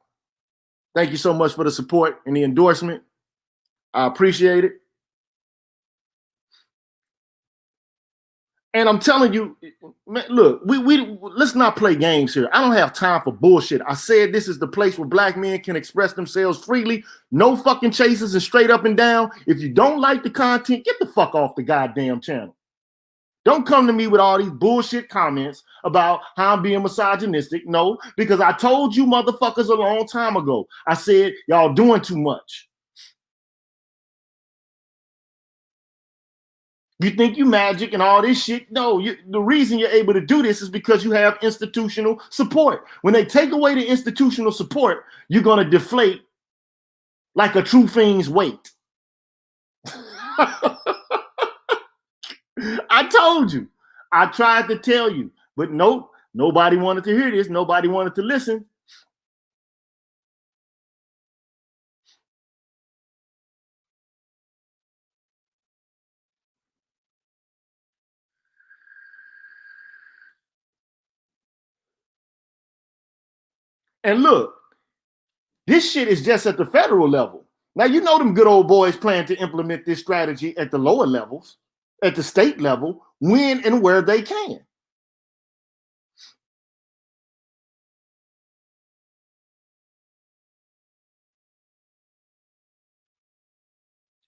Thank you so much for the support and the endorsement. I appreciate it. And I'm telling you, man, look, we let's not play games here. I don't have time for bullshit. I said this is the place where black men can express themselves freely. No fucking chases and straight up and down. If you don't like the content, get the fuck off the goddamn channel. Don't come to me with all these bullshit comments about how I'm being misogynistic. No, because I told you motherfuckers a long time ago. I said, y'all doing too much. You think you magic and all this shit? No, the reason you're able to do this is because you have institutional support. When they take away the institutional support, you're going to deflate like a true fiend's weight. I told you. I tried to tell you, but nope, nobody wanted to hear this. Nobody wanted to listen. And look, this shit is just at the federal level. Now, you know them good old boys plan to implement this strategy at the lower levels, at the state level, when and where they can.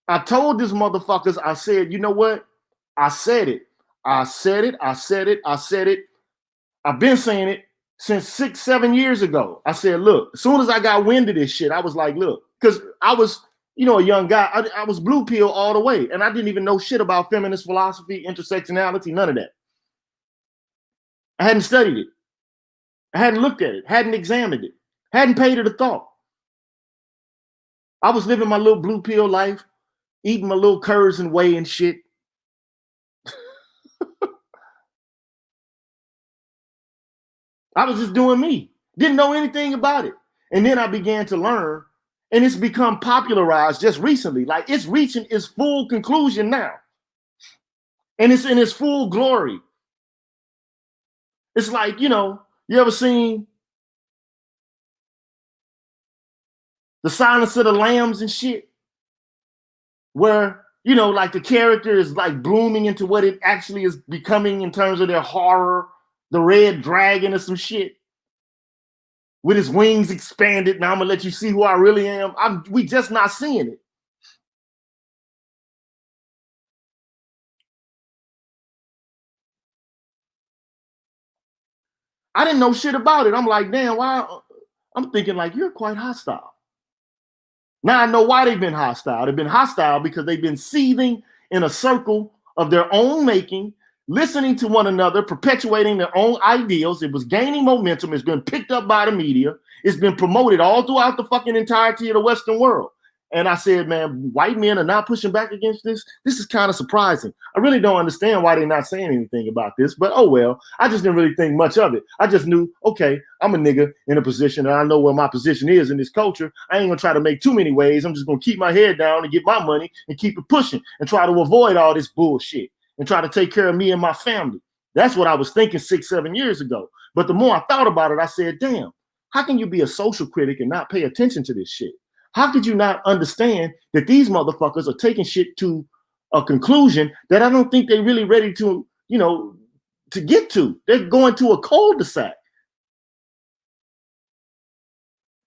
I told these motherfuckers, I said, you know what? I said it. I said it. I said it. I said it. I've been saying it since 6, 7 years ago. I said, look, as soon as I got wind of this shit, I was like, look, because I was, you know, a young guy. I was blue pill all the way. And I didn't even know shit about feminist philosophy, intersectionality, none of that. I hadn't studied it. I hadn't looked at it, hadn't examined it, hadn't paid it a thought. I was living my little blue pill life, eating my little curds and whey and shit. I was just doing me. Didn't know anything about it. And then I began to learn, and it's become popularized just recently. Like, it's reaching its full conclusion now. And it's in its full glory. It's like, you know, you ever seen The Silence of the Lambs and shit? Where, you know, like the character is like blooming into what it actually is becoming in terms of their horror, the red dragon or some shit with his wings expanded. Now I'm gonna let you see who I really am. We just not seeing it. I didn't know shit about it. I'm like, damn, why? I'm thinking like, you're quite hostile. Now I know why they've been hostile. They've been hostile because they've been seething in a circle of their own making, listening to one another, perpetuating their own ideals. It was gaining momentum. It's been picked up by the media. It's been promoted all throughout the fucking entirety of the Western world. And I said, man, white men are not pushing back against this. This is kind of surprising. I really don't understand why they're not saying anything about this, but oh well. I just didn't really think much of it. I just knew, okay, I'm a nigga in a position and I know where my position is in this culture. I ain't gonna try to make too many waves. I'm just gonna keep my head down and get my money and keep it pushing and try to avoid all this bullshit and try to take care of me and my family. That's what I was thinking 6, 7 years ago. But the more I thought about it, I said, damn, how can you be a social critic and not pay attention to this shit? How could you not understand that these motherfuckers are taking shit to a conclusion that I don't think they're really ready to, you know, to get to? They're going to a cul-de-sac.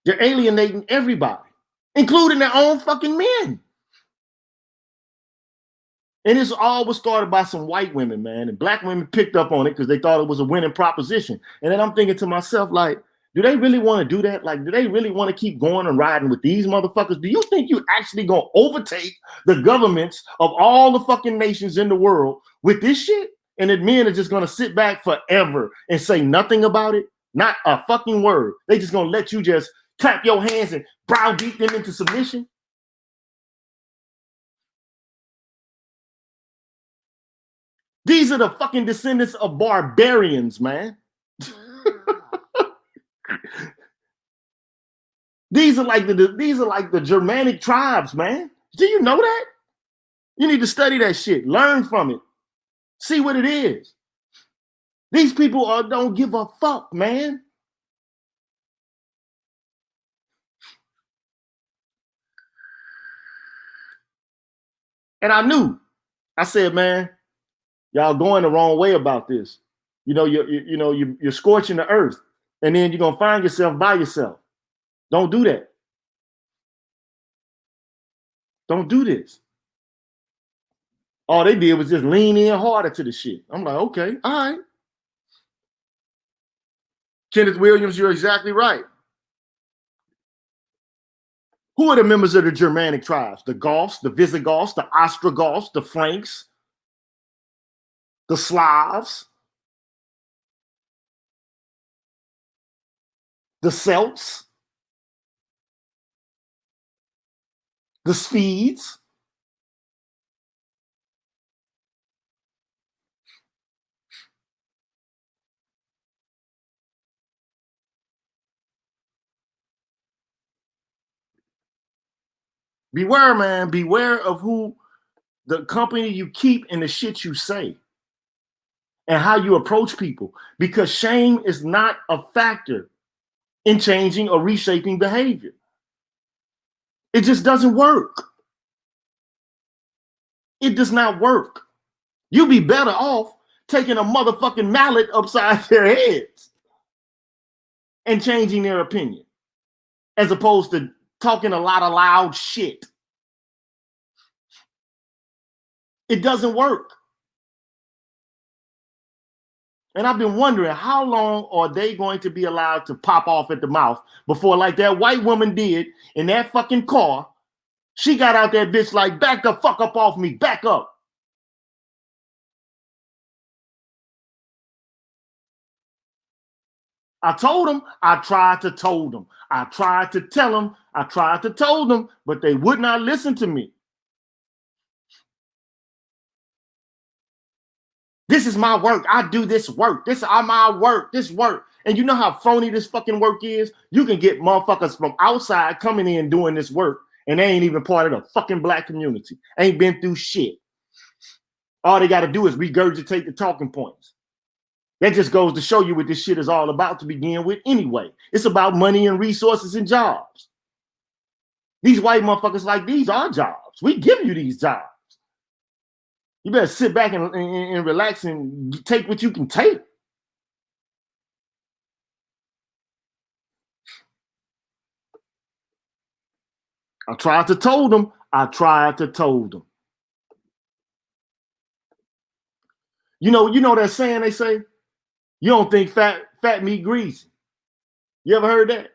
They're alienating everybody, including their own fucking men. And this all was started by some white women, man. And black women picked up on it because they thought it was a winning proposition. And then I'm thinking to myself, like, do they really want to do that? Like, do they really want to keep going and riding with these motherfuckers? Do you think you actually gonna overtake the governments of all the fucking nations in the world with this shit? And that men are just gonna sit back forever and say nothing about it? Not a fucking word. They just gonna let you just clap your hands and browbeat them into submission? These are the fucking descendants of barbarians, man. These are like the Germanic tribes, man. Do you know that? You need to study that shit, learn from it, see what it is. These people don't give a fuck, man. And I knew. I said, man, y'all going the wrong way about this. You know, you're scorching the earth, and then you're gonna find yourself by yourself. Don't do that. Don't do this. All they did was just lean in harder to the shit. I'm like, okay, all right. Kenneth Williams, you're exactly right. Who are the members of the Germanic tribes? The Goths, the Visigoths, the Ostrogoths, the Franks, the Slavs, the Celts, the Swedes. Beware, man. Beware of who the company you keep and the shit you say and how you approach people, because shame is not a factor in changing or reshaping behavior. It just doesn't work. It does not work. You'll be better off taking a motherfucking mallet upside their heads and changing their opinion, as opposed to talking a lot of loud shit. It doesn't work. And I've been wondering, how long are they going to be allowed to pop off at the mouth before, like that white woman did in that fucking car, she got out that bitch like, back the fuck up off me, back up. I told them, I tried to told them, I tried to tell them, I tried to told them, but they would not listen to me. This is my work. I do this work. This is my work. This work. And you know how phony this fucking work is? You can get motherfuckers from outside coming in doing this work, and they ain't even part of the fucking black community. Ain't been through shit. All they got to do is regurgitate the talking points. That just goes to show you what this shit is all about to begin with anyway. It's about money and resources and jobs. These white motherfuckers like these are jobs. We give you these jobs. You better sit back and relax and take what you can take. I tried to told them. I tried to told them. You know that saying they say, you don't think fat meat greasy. You ever heard that?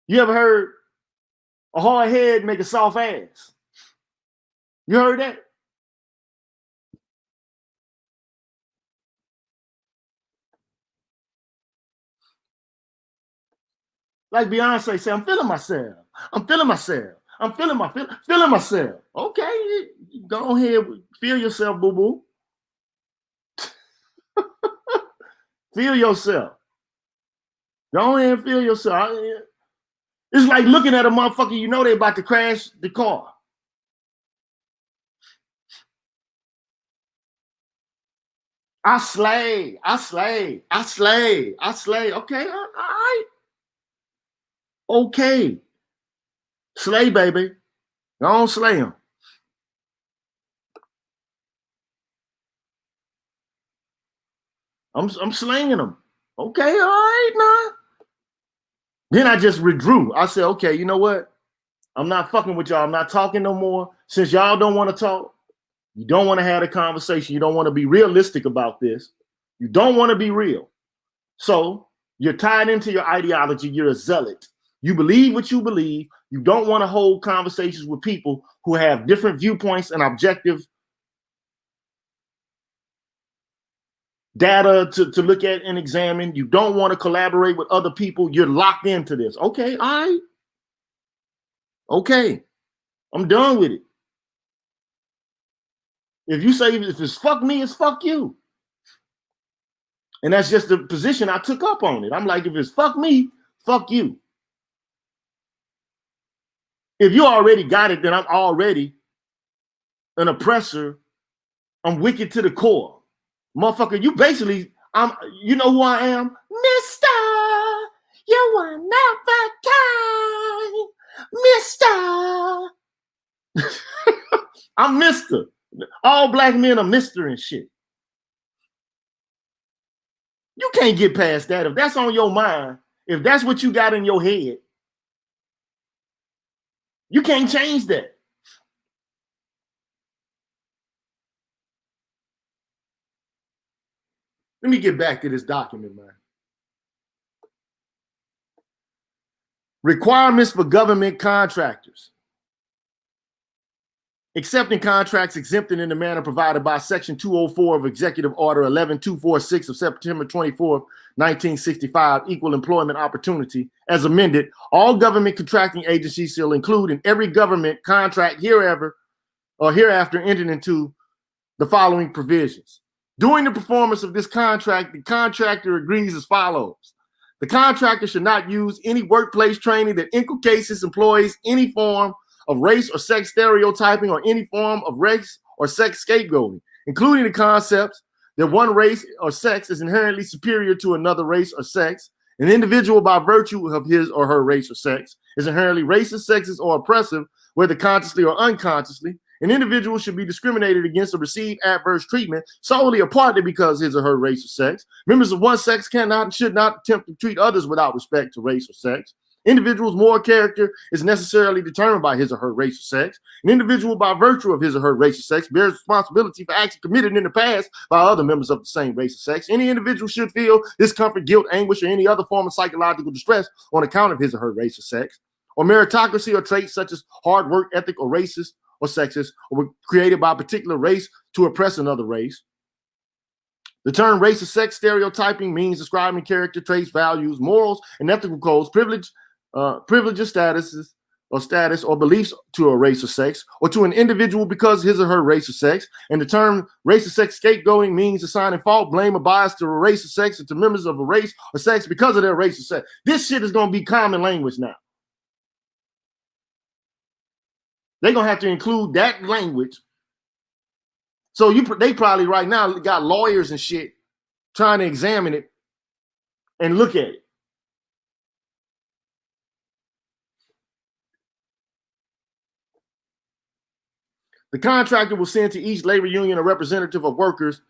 You ever heard a hard head make a soft ass? You heard that? Like Beyonce said, I'm feeling myself. I'm feeling myself. I'm feeling myself. Okay, go ahead, feel yourself, boo-boo. Feel yourself. Go ahead and feel yourself. It's like looking at a motherfucker, you know they about to crash the car. I slay. Okay, all right. Okay. Slay, baby. Don't slay him. I'm slaying him. Okay, all right, nah. Then I just withdrew. I said, okay, you know what? I'm not fucking with y'all. I'm not talking no more. Since y'all don't want to talk, you don't want to have a conversation. You don't want to be realistic about this. You don't want to be real. So you're tied into your ideology. You're a zealot. You believe what you believe. You don't want to hold conversations with people who have different viewpoints and objective data to look at and examine. You don't want to collaborate with other people. You're locked into this. Okay, all right. Okay, I'm done with it. If you say if it's fuck me, it's fuck you. And that's just the position I took up on it. I'm like, if it's fuck me, fuck you. If you already got it, then I'm already an oppressor. I'm wicked to the core. Motherfucker, you basically, you know who I am? Mister, you are never kind. Mister. I'm Mister. All black men are Mister and shit. You can't get past that. If that's on your mind, if that's what you got in your head, You can't change that. Let me get back to this document, man. Requirements for government contractors. Accepting contracts exempted in the manner provided by Section 204 of Executive Order 11246 of September 24th, 1965, Equal Employment Opportunity, as amended, all government contracting agencies shall include in every government contract hereafter entered into the following provisions. During the performance of this contract, the contractor agrees as follows. The contractor should not use any workplace training that inculcates its employees any form of race or sex stereotyping or any form of race or sex scapegoating, including the concepts that one race or sex is inherently superior to another race or sex, an individual by virtue of his or her race or sex is inherently racist, sexist, or oppressive, whether consciously or unconsciously. An individual should be discriminated against or receive adverse treatment solely or partly because his or her race or sex. Members of one sex cannot and should not attempt to treat others without respect to race or sex. Individual's moral character is necessarily determined by his or her race or sex. An individual, by virtue of his or her race or sex, bears responsibility for actions committed in the past by other members of the same race or sex. Any individual should feel discomfort, guilt, anguish, or any other form of psychological distress on account of his or her race or sex, or meritocracy, or traits such as hard work ethic or racist or sexist, or were created by a particular race to oppress another race. The term race or sex stereotyping means describing character traits, values, morals, and ethical codes, privileges, statuses, or status or beliefs to a race or sex, or to an individual because his or her race or sex. And the term race or sex scapegoating means assigning fault, blame, or bias to a race or sex and to members of a race or sex because of their race or sex. This shit is going to be common language now. They're going to have to include that language. So they probably right now got lawyers and shit trying to examine it and look at it. The contractor will send to each labor union a representative of workers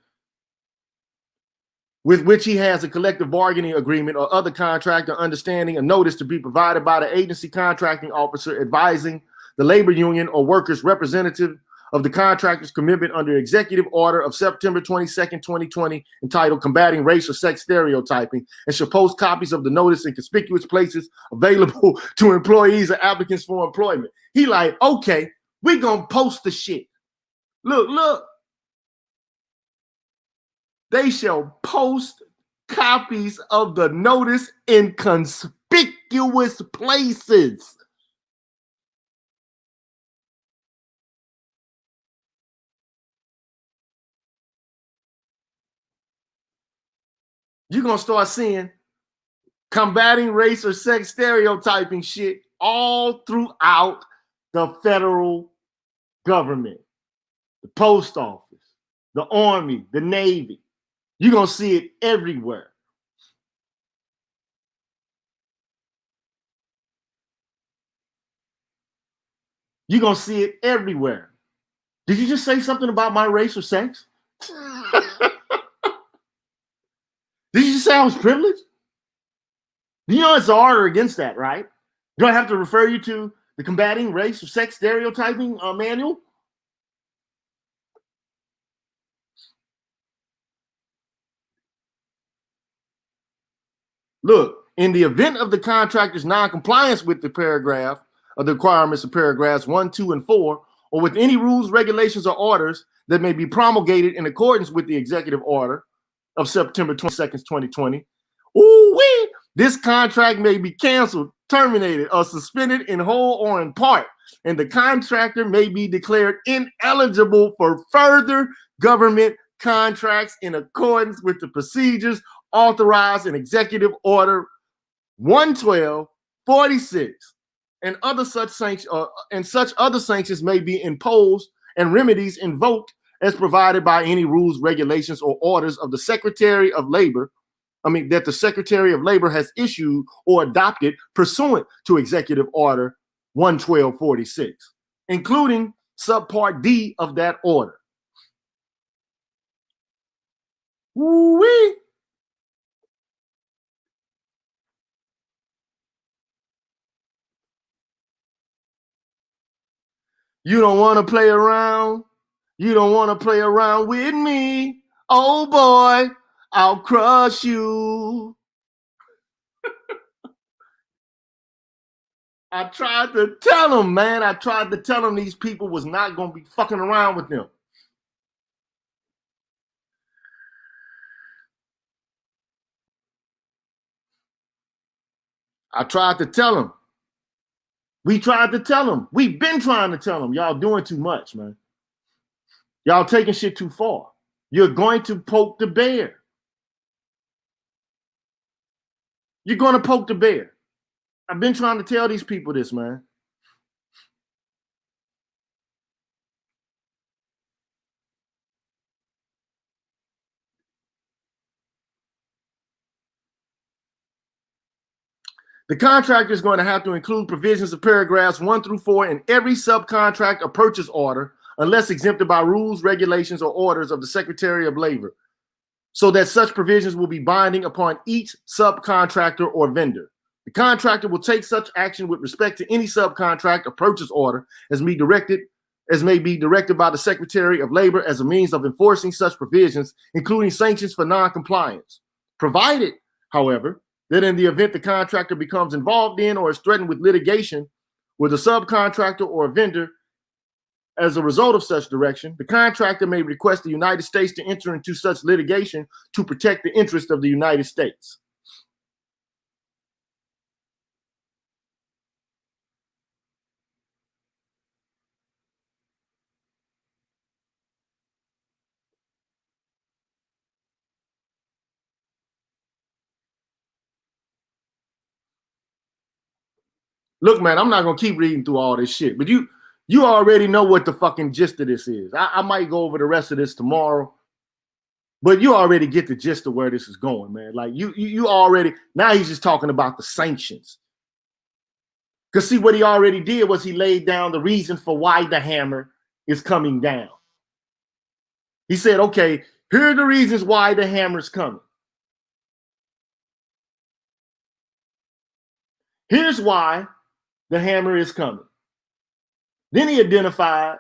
with which he has a collective bargaining agreement or other contractor understanding, a notice to be provided by the agency contracting officer advising the labor union or workers representative of the contractor's commitment under Executive Order of September 22nd, 2020, entitled Combating Race or Sex Stereotyping, and shall post copies of the notice in conspicuous places available to employees or applicants for employment. He like, okay, we gonna post the shit. Look. They shall post copies of the notice in conspicuous places. You're going to start seeing combating race or sex stereotyping shit all throughout the federal government, the post office, the Army, the Navy. You're going to see it everywhere. You're going to see it everywhere. Did you just say something about my race or sex? Did you just say I was privileged? You know it's an order against that, right? Do I have to refer you to the Combating Race or Sex Stereotyping manual? Look, in the event of the contractor's non-compliance with the paragraph of the requirements of paragraphs 1, 2, and 4, or with any rules, regulations, or orders that may be promulgated in accordance with the executive order of September 22nd, 2020, this contract may be canceled, terminated, or suspended in whole or in part, and the contractor may be declared ineligible for further government contracts in accordance with the procedures authorized in Executive Order 11246, and such other sanctions may be imposed and remedies invoked as provided by any rules, regulations, or orders of the Secretary of Labor. That the Secretary of Labor has issued or adopted pursuant to Executive Order 11246, including Subpart D of that order. Woo-wee. You don't want to play around. You don't want to play around with me. Oh boy, I'll crush you. I tried to tell them, man. I tried to tell them these people was not going to be fucking around with them. I tried to tell them. We tried to tell them. We've been trying to tell them. Y'all doing too much, man. Y'all taking shit too far. You're going to poke the bear. You're going to poke the bear. I've been trying to tell these people this, man. The contractor is going to have to include provisions of paragraphs 1 through 4 in every subcontract or purchase order, unless exempted by rules, regulations, or orders of the Secretary of Labor, so that such provisions will be binding upon each subcontractor or vendor. The contractor will take such action with respect to any subcontract or purchase order as may be directed by the Secretary of Labor as a means of enforcing such provisions, including sanctions for non-compliance. Provided, however, that in the event the contractor becomes involved in or is threatened with litigation with a subcontractor or a vendor as a result of such direction, the contractor may request the United States to enter into such litigation to protect the interest of the United States. Look, man, I'm not gonna keep reading through all this shit, but you already know what the fucking gist of this is. I might go over the rest of this tomorrow, but you already get the gist of where this is going, man. Like you already, now he's just talking about the sanctions. Because see, what he already did was he laid down the reason for why the hammer is coming down. He said, okay, here are the reasons why the hammer's coming. Here's why the hammer is coming. Then he identified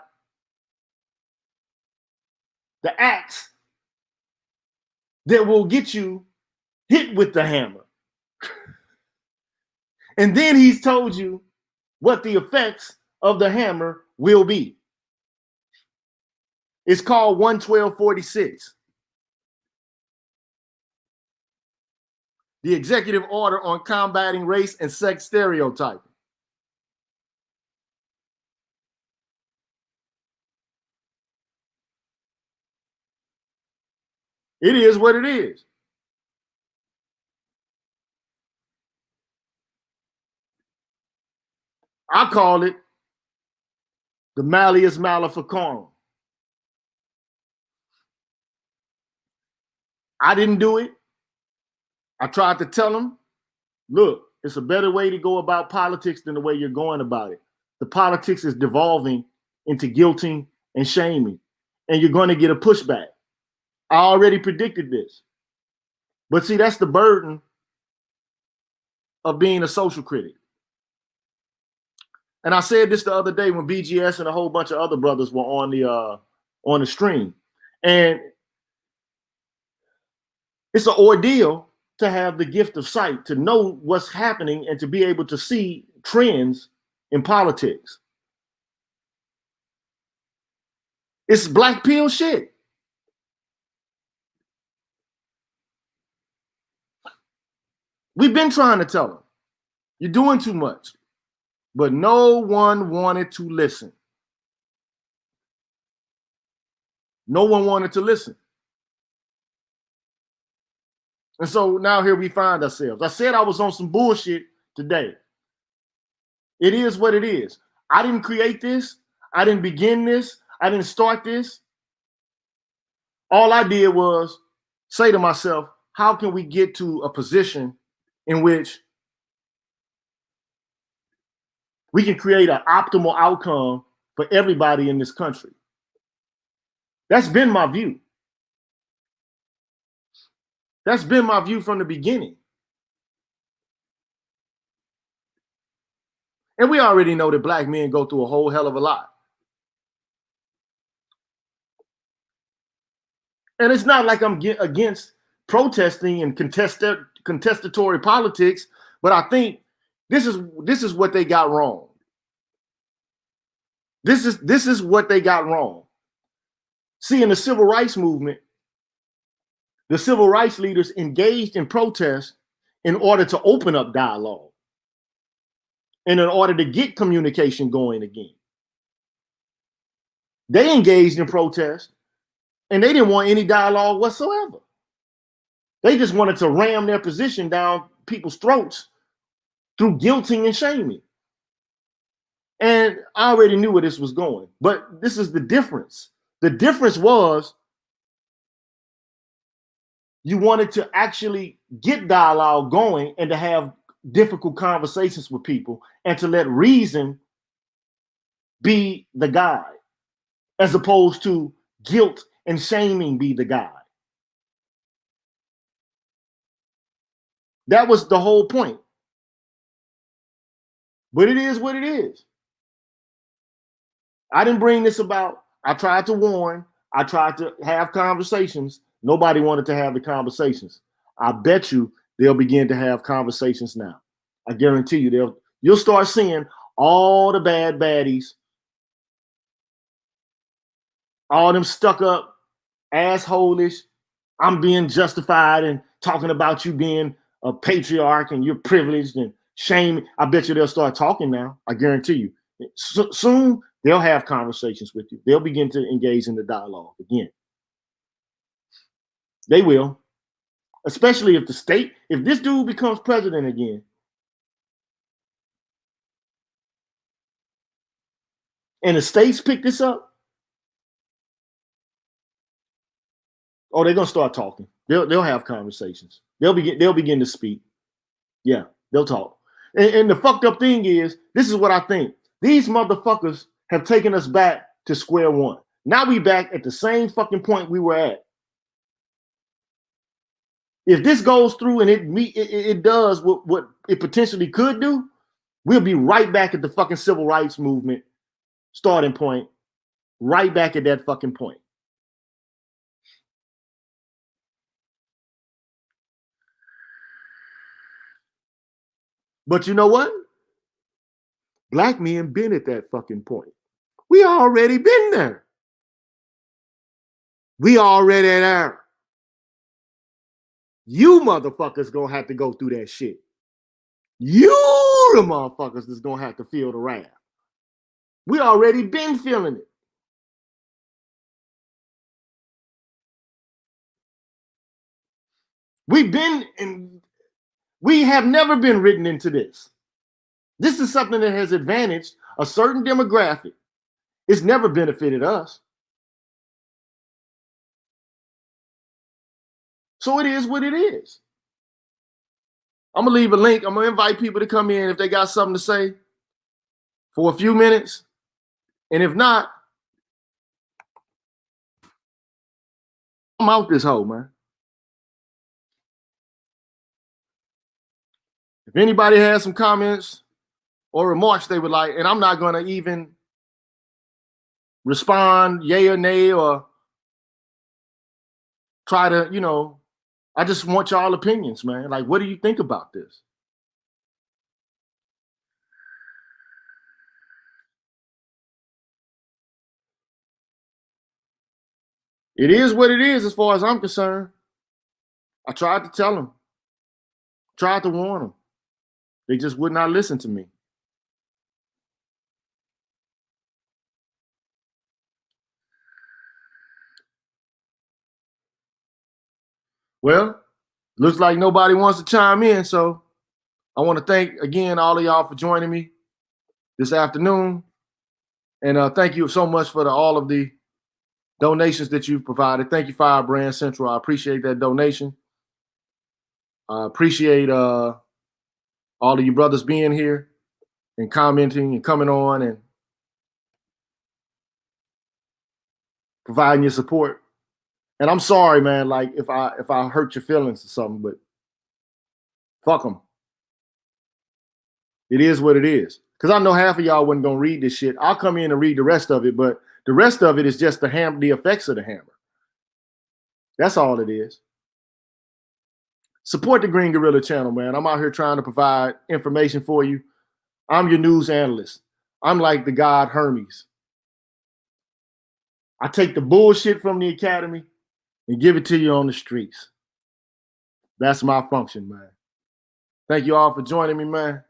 the acts that will get you hit with the hammer. And then he's told you what the effects of the hammer will be. It's called 11246. The Executive Order on Combating Race and Sex Stereotyping. It is what it is. I call it the Malleus Maleficarum. I didn't do it. I tried to tell them, look, it's a better way to go about politics than the way you're going about it. The politics is devolving into guilting and shaming, and you're going to get a pushback. I already predicted this. But see, that's the burden of being a social critic. And I said this the other day when BGS and a whole bunch of other brothers were on the stream. And it's an ordeal to have the gift of sight, to know what's happening and to be able to see trends in politics. It's black pill shit. We've been trying to tell them, you're doing too much. But no one wanted to listen. No one wanted to listen. And so now here we find ourselves. I said I was on some bullshit today. It is what it is. I didn't create this. I didn't begin this. I didn't start this. All I did was say to myself, how can we get to a position in which we can create an optimal outcome for everybody in this country? That's been my view. That's been my view from the beginning. And we already know that black men go through a whole hell of a lot. And it's not like I'm against protesting and contestatory politics, but I think this is what they got wrong. This is what they got wrong. See, in the civil rights movement, the civil rights leaders engaged in protest in order to open up dialogue and in order to get communication going again. They engaged in protest and they didn't want any dialogue whatsoever. They just wanted to ram their position down people's throats through guilting and shaming. And I already knew where this was going, but this is the difference. The difference was you wanted to actually get dialogue going and to have difficult conversations with people and to let reason be the guide, as opposed to guilt and shaming be the guide. That was the whole point. But it is what it is. I didn't bring this about. I tried to warn. I tried to have conversations. Nobody wanted to have the conversations. I bet you they'll begin to have conversations now. I guarantee you you'll start seeing all the bad baddies, all them stuck up, asshole-ish. I'm being justified and talking about you being a patriarch and you're privileged and shame. I bet you they'll start talking now. I guarantee you. Soon they'll have conversations with you. They'll begin to engage in the dialogue again. They will, especially if this dude becomes president again. And the states pick this up, oh, they're gonna start talking. They'll have conversations. They'll begin to speak. Yeah, they'll talk. And the fucked up thing is, this is what I think. These motherfuckers have taken us back to square one. Now we back at the same fucking point we were at. If this goes through and it does what it potentially could do, we'll be right back at the fucking civil rights movement starting point, right back at that fucking point. But you know what? Black men been at that fucking point. We already been there. We already there. You motherfuckers gonna have to go through that shit. You the motherfuckers is gonna have to feel the wrath. We already been feeling it. We have never been written into this. This is something that has advantaged a certain demographic. It's never benefited us. So it is what it is. I'm gonna leave a link. I'm gonna invite people to come in if they got something to say for a few minutes. And if not, I'm out this hole, man. If anybody has some comments or remarks they would like, and I'm not gonna even respond yay or nay or try to, I just want y'all opinions, man. Like, what do you think about this? It is what it is as far as I'm concerned. I tried to tell them, tried to warn them. They just would not listen to me. Well, looks like nobody wants to chime in, so I want to thank again all of y'all for joining me this afternoon, and thank you so much for all of the donations that you've provided. Thank you, Firebrand Central. I appreciate that donation. I appreciate all of you brothers being here and commenting and coming on and providing your support. And I'm sorry, man, like if I hurt your feelings or something, but fuck them. It is what it is. Because I know half of y'all wasn't gonna read this shit. I'll come in and read the rest of it, but the rest of it is just the effects of the hammer. That's all it is. Support the Green Gorilla channel, man. I'm out here trying to provide information for you. I'm your news analyst. I'm like the god Hermes. I take the bullshit from the academy and give it to you on the streets. That's my function, man. Thank you all for joining me, man.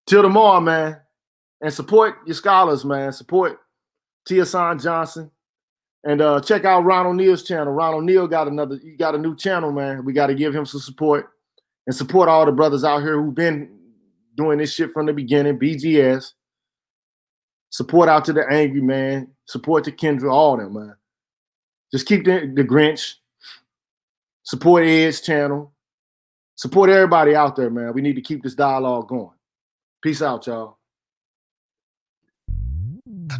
Till tomorrow, man. And support your scholars, man. Support Tiasan Johnson. And check out Ron O'Neill's channel. Ron O'Neill got a new channel, man. We got to give him some support. And support all the brothers out here who've been doing this shit from the beginning. BGS. Support out to the Angry Man. Support to Kendra, all them, man. Just keep the Grinch. Support Ed's channel. Support everybody out there, man. We need to keep this dialogue going. Peace out, y'all.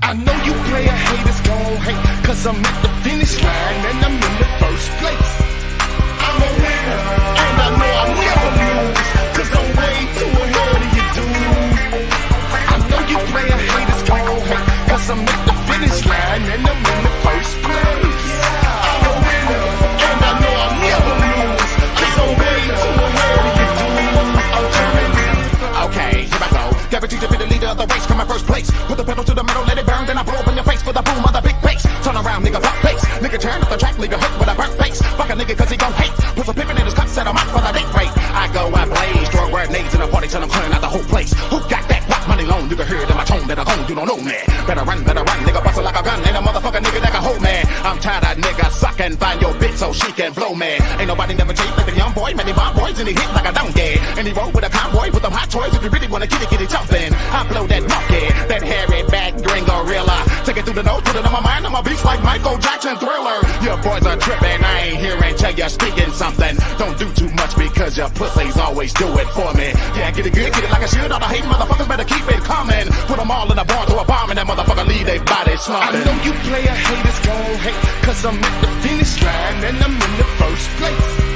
I know you player haters gon' hate, cause I'm at the finish line and I'm in the first place. I'm a winner, and I know I'll never lose, cause I'm way too ahead of you, dude. I know you player haters gon' hate, cause I'm at the finish line and I'm in the first place. I'm a winner, and I know I'll never lose, cause I'm way too ahead of you, dude. I'm turning. Okay, here I go. Guaranteed to be the leader of the race, come in first place. Put the pedal to the metal, let it burn, then I blow up in your face for the boom of the big bass. Turn around, nigga, fuck face. Nigga turn up the track, leave your hook with a burnt face. Fuck a nigga cause he gon' hate. Put some pippin' in his cup, set him up for the date rate. I go, I blaze, throw grenades in the party till I'm clearing out the whole place. Who got that rock money loan? You can hear it in my tone that I own, you don't know me. Better run, nigga, bustle like a gun. Ain't a motherfucker nigga that can hold me. I'm tired of niggas suckin', find your bitch so she can blow me. Ain't nobody never changed like a young boy, many bomb boys and he hit like a donkey. And he roll with a convoy with them hot toys. If you really wanna get it jumpin'. I blow that monkey, that hairy back green gorilla. Take it through the nose, put it on my mind, I'm a beast like Michael Jackson Thriller. Your boys are trippin', I ain't hearing till you're speaking something. Don't do too much because your pussies always do it for me. Yeah, get it good, get it like I should. All the hating motherfuckers better keep it coming. Put them all in a bar to a bomb and that motherfucker leave they body slumping. I know you player haters gon' hate, cause I'm at the finish line and I'm in the first place.